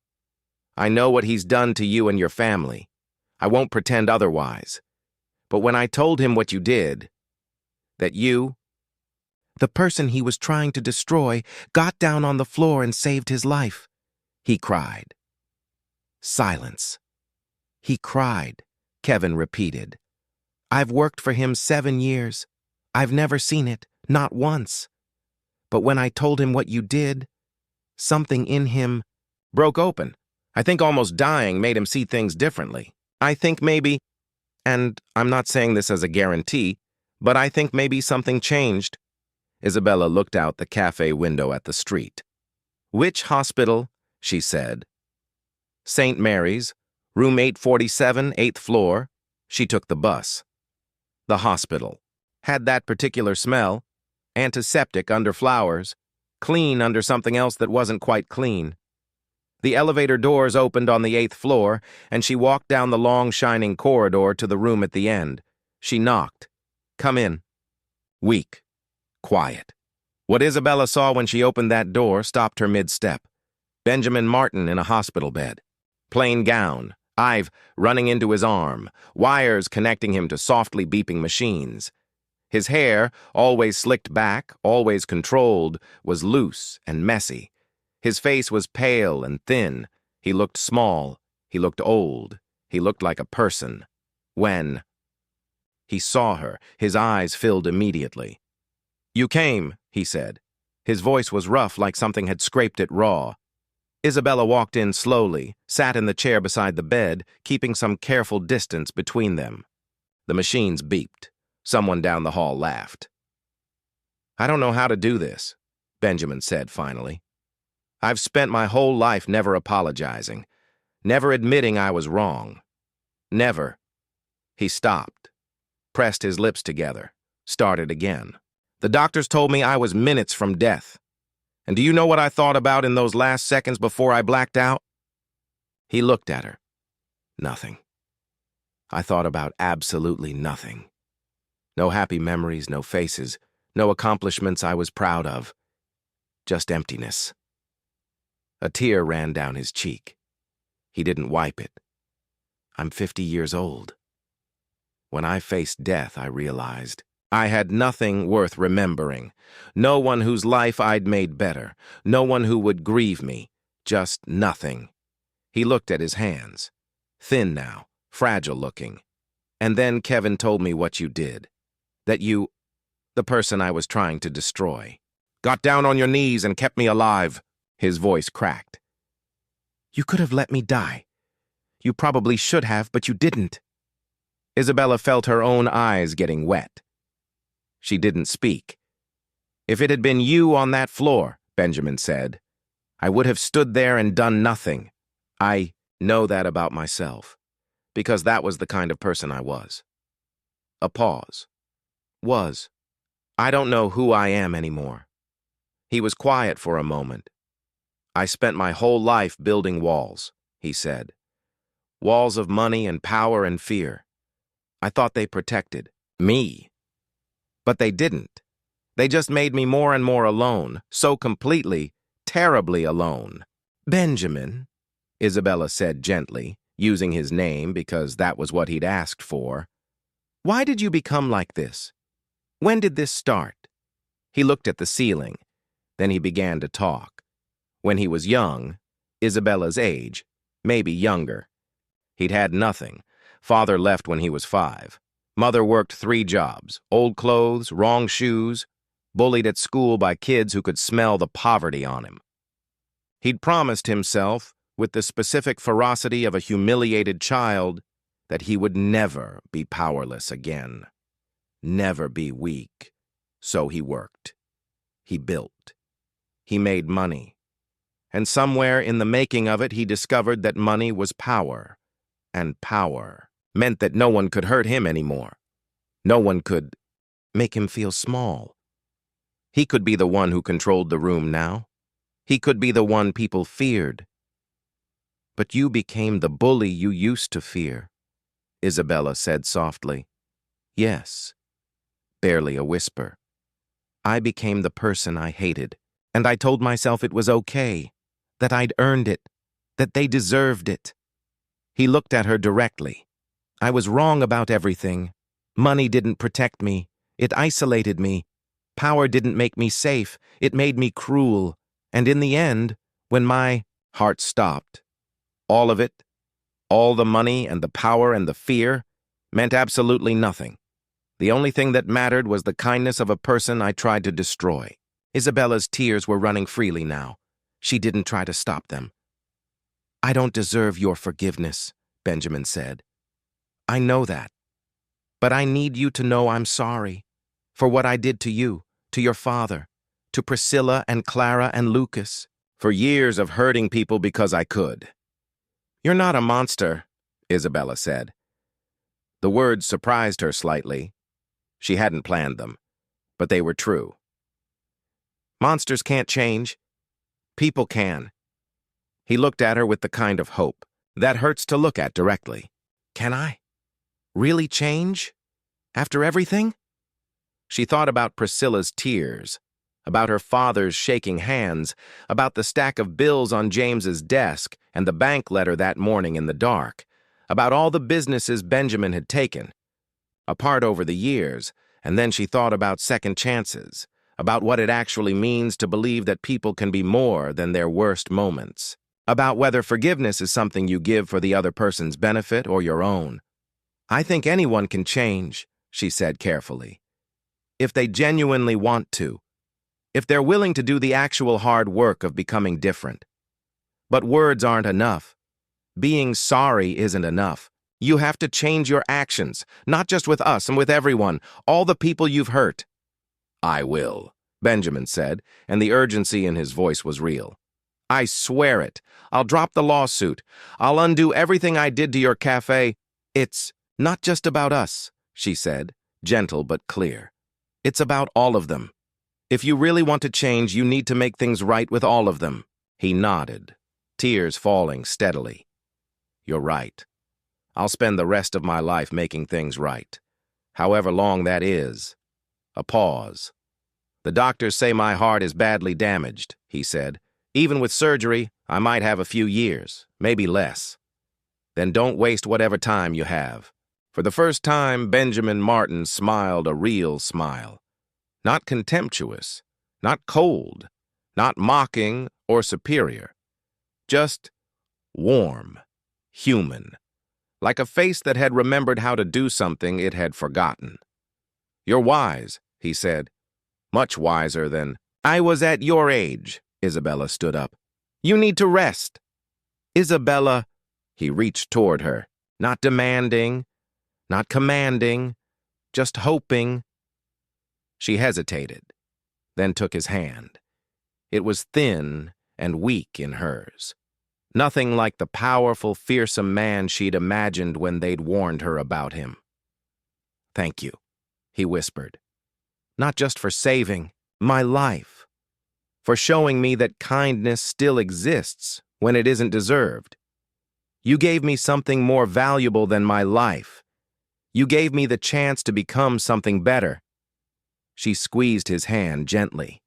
I know what he's done to you and your family. I won't pretend otherwise. But when I told him what you did, that you, the person he was trying to destroy, got down on the floor and saved his life, he cried. Silence. He cried, Kevin repeated. I've worked for him 7 years. I've never seen it, not once. But when I told him what you did, something in him broke open. I think almost dying made him see things differently. I think maybe, and I'm not saying this as a guarantee, but I think maybe something changed. Isabella looked out the cafe window at the street. Which hospital? She said. St. Mary's, room 847, 8th floor. She took the bus. The hospital. Had that particular smell. Antiseptic under flowers. Clean under something else that wasn't quite clean. The elevator doors opened on the 8th floor, and she walked down the long, shining corridor to the room at the end. She knocked. Come in. Weak. Quiet. What Isabella saw when she opened that door stopped her mid-step. Benjamin Martin in a hospital bed. Plain gown, I've running into his arm, wires connecting him to softly beeping machines. His hair, always slicked back, always controlled, was loose and messy. His face was pale and thin. He looked small. He looked old. He looked like a person. When he saw her, his eyes filled immediately. "You came," he said. His voice was rough, like something had scraped it raw. Isabella walked in slowly, sat in the chair beside the bed, keeping some careful distance between them. The machines beeped. Someone down the hall laughed. "I don't know how to do this," Benjamin said finally. "I've spent my whole life never apologizing, never admitting I was wrong. Never." He stopped, pressed his lips together, started again. "The doctors told me I was minutes from death. And do you know what I thought about in those last seconds before I blacked out?" He looked at her. "Nothing. I thought about absolutely nothing. No happy memories, no faces, no accomplishments I was proud of. Just emptiness." A tear ran down his cheek. He didn't wipe it. "I'm 50 years old. When I faced death, I realized I had nothing worth remembering, no one whose life I'd made better, no one who would grieve me, just nothing." He looked at his hands, thin now, fragile looking. "And then Kevin told me what you did, that you, the person I was trying to destroy, got down on your knees and kept me alive." His voice cracked. "You could have let me die. You probably should have, but you didn't." Isabella felt her own eyes getting wet. She didn't speak. "If it had been you on that floor," Benjamin said, "I would have stood there and done nothing. I know that about myself, because that was the kind of person I was." A pause. "Was. I don't know who I am anymore." He was quiet for a moment. "I spent my whole life building walls," he said. "Walls of money and power and fear. I thought they protected me. But they didn't. They just made me more and more alone, so completely, terribly alone." "Benjamin," Isabella said gently, using his name because that was what he'd asked for. "Why did you become like this? When did this start?" He looked at the ceiling. Then he began to talk. When he was young, Isabella's age, maybe younger. He'd had nothing. Father left when he was 5. Mother worked 3 jobs, old clothes, wrong shoes, bullied at school by kids who could smell the poverty on him. He'd promised himself, with the specific ferocity of a humiliated child, that he would never be powerless again. Never be weak. So he worked. He built. He made money. And somewhere in the making of it, he discovered that money was power. And power meant that no one could hurt him anymore. No one could make him feel small. He could be the one who controlled the room now. He could be the one people feared. "But you became the bully you used to fear," Isabella said softly. "Yes," barely a whisper. "I became the person I hated, and I told myself it was okay, that I'd earned it, that they deserved it." He looked at her directly. "I was wrong about everything. Money didn't protect me. It isolated me. Power didn't make me safe. It made me cruel. And in the end, when my heart stopped, all of it, all the money and the power and the fear, meant absolutely nothing. The only thing that mattered was the kindness of a person I tried to destroy." Isabella's tears were running freely now. She didn't try to stop them. "I don't deserve your forgiveness," Benjamin said. "I know that. But I need you to know I'm sorry for what I did to you, to your father, to Priscilla and Clara and Lucas, for years of hurting people because I could." "You're not a monster," Isabella said. The words surprised her slightly. She hadn't planned them, but they were true. "Monsters can't change. People can." He looked at her with the kind of hope that hurts to look at directly. "Can I really change? After everything?" She thought about Priscilla's tears, about her father's shaking hands, about the stack of bills on James's desk and the bank letter that morning in the dark, about all the businesses Benjamin had taken, apart over the years, and then she thought about second chances, about what it actually means to believe that people can be more than their worst moments, about whether forgiveness is something you give for the other person's benefit or your own. "I think anyone can change," she said carefully, "if they genuinely want to, if they're willing to do the actual hard work of becoming different. But words aren't enough. Being sorry isn't enough. You have to change your actions, not just with us and with everyone, all the people you've hurt." "I will," Benjamin said, and the urgency in his voice was real. "I swear it. I'll drop the lawsuit. I'll undo everything I did to your cafe." "It's not just about us," she said, gentle but clear. "It's about all of them. If you really want to change, you need to make things right with all of them." He nodded, tears falling steadily. "You're right. I'll spend the rest of my life making things right, however long that is." A pause. "The doctors say my heart is badly damaged," he said. "Even with surgery, I might have a few years, maybe less." "Then don't waste whatever time you have." For the first time, Benjamin Martin smiled a real smile. Not contemptuous, not cold, not mocking or superior. Just warm, human, like a face that had remembered how to do something it had forgotten. "You're wise," he said. "Much wiser than—" "I was at your age," Isabella stood up. "You need to rest." "Isabella," he reached toward her, not demanding, not commanding, just hoping. She hesitated, then took his hand. It was thin and weak in hers. Nothing like the powerful, fearsome man she'd imagined when they'd warned her about him. "Thank you," he whispered. "Not just for saving my life, for showing me that kindness still exists when it isn't deserved. You gave me something more valuable than my life. You gave me the chance to become something better." She squeezed his hand gently.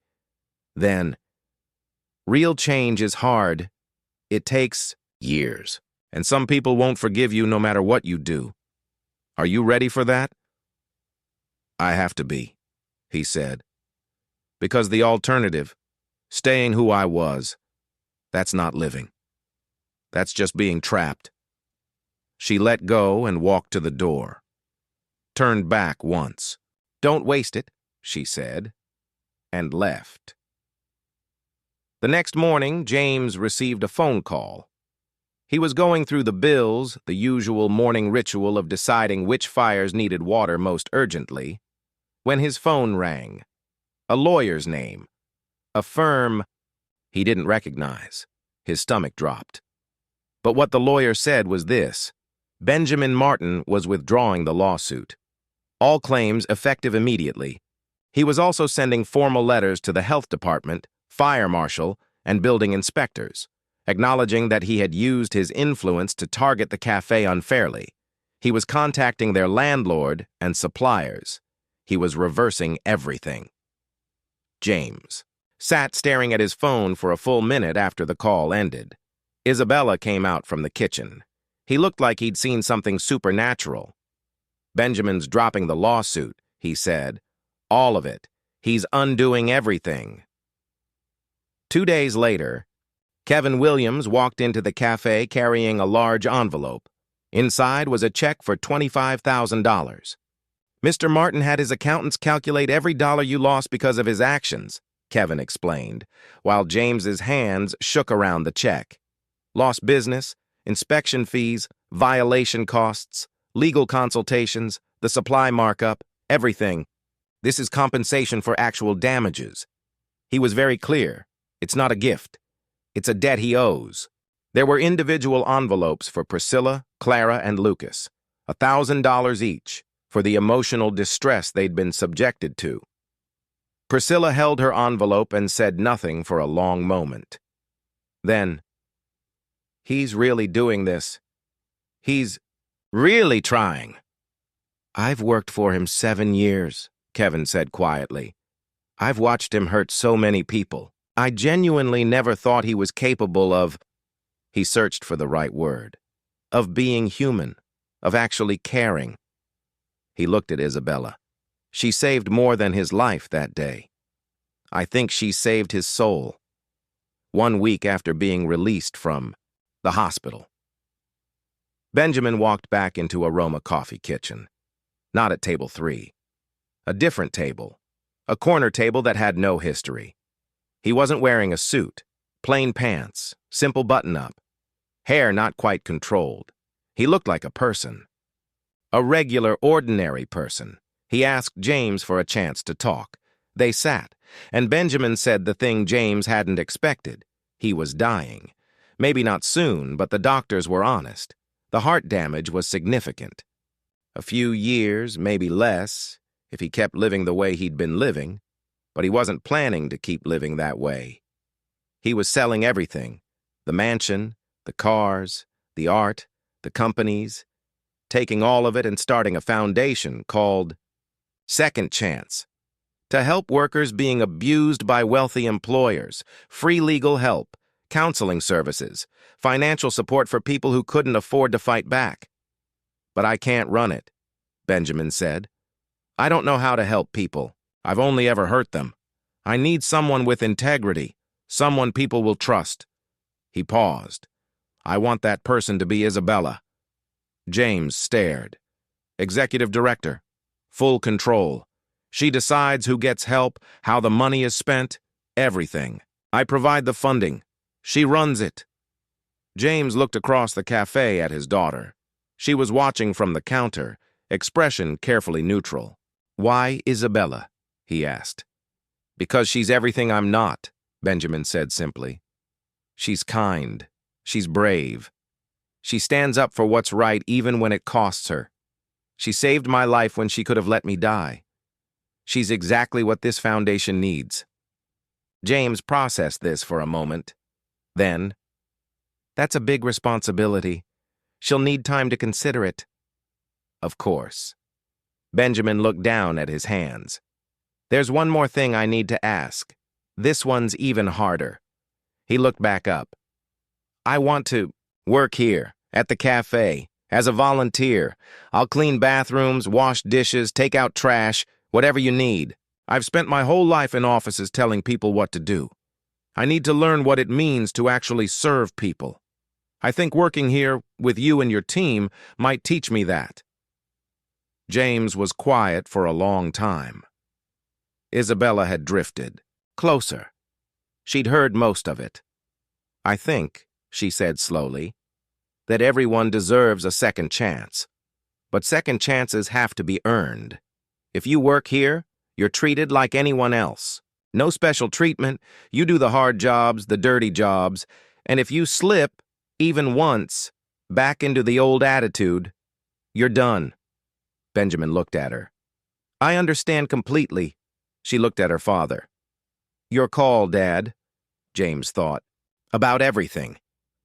Then, "Real change is hard. It takes years, and some people won't forgive you no matter what you do. Are you ready for that?" "I have to be," he said. "Because the alternative, staying who I was, that's not living. That's just being trapped." She let go and walked to the door. Turned back once. "Don't waste it," she said, and left. The next morning, James received a phone call. He was going through the bills, the usual morning ritual of deciding which fires needed water most urgently, when his phone rang. A lawyer's name. A firm he didn't recognize. His stomach dropped. But what the lawyer said was this: Benjamin Martin was withdrawing the lawsuit. All claims effective immediately. He was also sending formal letters to the health department, fire marshal, and building inspectors, acknowledging that he had used his influence to target the cafe unfairly. He was contacting their landlord and suppliers. He was reversing everything. James sat staring at his phone for a full minute after the call ended. Isabella came out from the kitchen. He looked like he'd seen something supernatural. "Benjamin's dropping the lawsuit," he said. "All of it. He's undoing everything." 2 days later, Kevin Williams walked into the cafe carrying a large envelope. Inside was a check for $25,000. "Mr. Martin had his accountants calculate every dollar you lost because of his actions," Kevin explained, while James's hands shook around the check. "Lost business, inspection fees, violation costs, legal consultations, the supply markup, everything. This is compensation for actual damages." He was very clear. It's not a gift. It's a debt he owes. There were individual envelopes for Priscilla, Clara, and Lucas, $1,000 each, for the emotional distress they'd been subjected to. Priscilla held her envelope and said nothing for a long moment. Then, "He's really doing this. He's really trying." "I've worked for him 7 years," Kevin said quietly. "I've watched him hurt so many people. I genuinely never thought he was capable of—" He searched for the right word. of being human, of actually caring. He looked at Isabella. She saved more than his life that day. I think she saved his soul. 1 week after being released from the hospital. Benjamin walked back into Aroma Coffee Kitchen. Not at table 3. A different table. A corner table that had no history. He wasn't wearing a suit. Plain pants. Simple button-up. Hair not quite controlled. He looked like a person. A regular, ordinary person. He asked James for a chance to talk. They sat, and Benjamin said the thing James hadn't expected. He was dying. Maybe not soon, but the doctors were honest. The heart damage was significant. A few years, maybe less, if he kept living the way he'd been living, but he wasn't planning to keep living that way. He was selling everything, the mansion, the cars, the art, the companies, taking all of it and starting a foundation called Second Chance, to help workers being abused by wealthy employers, free legal help, counseling services, financial support for people who couldn't afford to fight back. But I can't run it, Benjamin said. I don't know how to help people. I've only ever hurt them. I need someone with integrity, someone people will trust. He paused. I want that person to be Isabella. James stared. Executive director. Full control. She decides who gets help, how the money is spent, everything. I provide the funding. She runs it. James looked across the cafe at his daughter. She was watching from the counter, expression carefully neutral. Why Isabella? He asked. Because she's everything I'm not, Benjamin said simply. She's kind. She's brave. She stands up for what's right even when it costs her. She saved my life when she could have let me die. She's exactly what this foundation needs. James processed this for a moment. Then, that's a big responsibility. She'll need time to consider it. Of course. Benjamin looked down at his hands. There's one more thing I need to ask. This one's even harder. He looked back up. I want to work here, at the cafe, as a volunteer. I'll clean bathrooms, wash dishes, take out trash, whatever you need. I've spent my whole life in offices telling people what to do. I need to learn what it means to actually serve people. I think working here with you and your team might teach me that. James was quiet for a long time. Isabella had drifted, closer. She'd heard most of it. I think, she said slowly, that everyone deserves a second chance. But second chances have to be earned. If you work here, you're treated like anyone else. No special treatment, you do the hard jobs, the dirty jobs, and if you slip, even once, back into the old attitude, you're done. Benjamin looked at her. I understand completely. She looked at her father. Your call, Dad, James thought. About everything.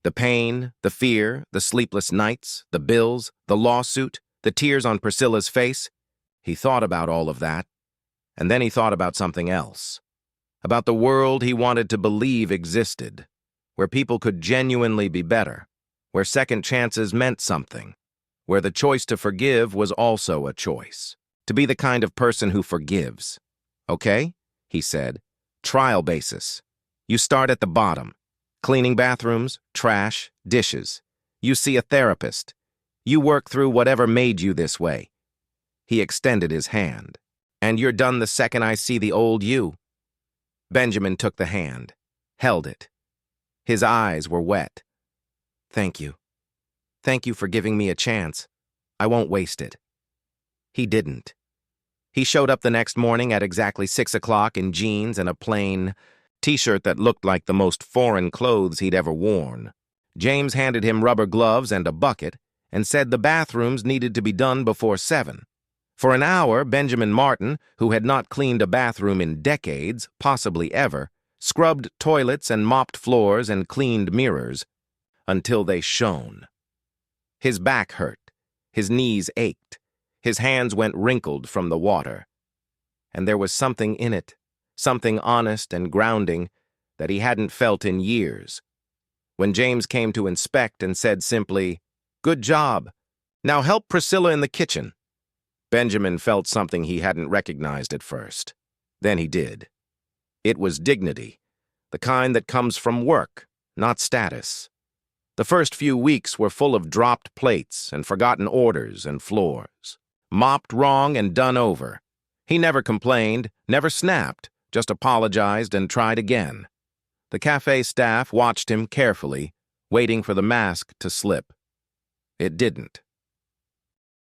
The pain, the fear, the sleepless nights, the bills, the lawsuit, the tears on Priscilla's face. He thought about all of that. And then he thought about something else. About the world he wanted to believe existed, where people could genuinely be better, where second chances meant something, where the choice to forgive was also a choice, to be the kind of person who forgives. Okay, he said, trial basis. You start at the bottom, cleaning bathrooms, trash, dishes. You see a therapist. You work through whatever made you this way. He extended his hand. And you're done the second I see the old you. Benjamin took the hand, held it. His eyes were wet. Thank you. Thank you for giving me a chance. I won't waste it. He didn't. He showed up the next morning at exactly 6 o'clock in jeans and a plain t-shirt that looked like the most foreign clothes he'd ever worn. James handed him rubber gloves and a bucket and said the bathrooms needed to be done before 7. For an hour, Benjamin Martin, who had not cleaned a bathroom in decades, possibly ever, scrubbed toilets and mopped floors and cleaned mirrors until they shone. His back hurt, his knees ached, his hands went wrinkled from the water. And there was something in it, something honest and grounding that he hadn't felt in years. When James came to inspect and said simply, Good job. Now help Priscilla in the kitchen. Benjamin felt something he hadn't recognized at first. Then he did. It was dignity, the kind that comes from work, not status. The first few weeks were full of dropped plates and forgotten orders and floors. Mopped wrong and done over. He never complained, never snapped, just apologized and tried again. The cafe staff watched him carefully, waiting for the mask to slip. It didn't.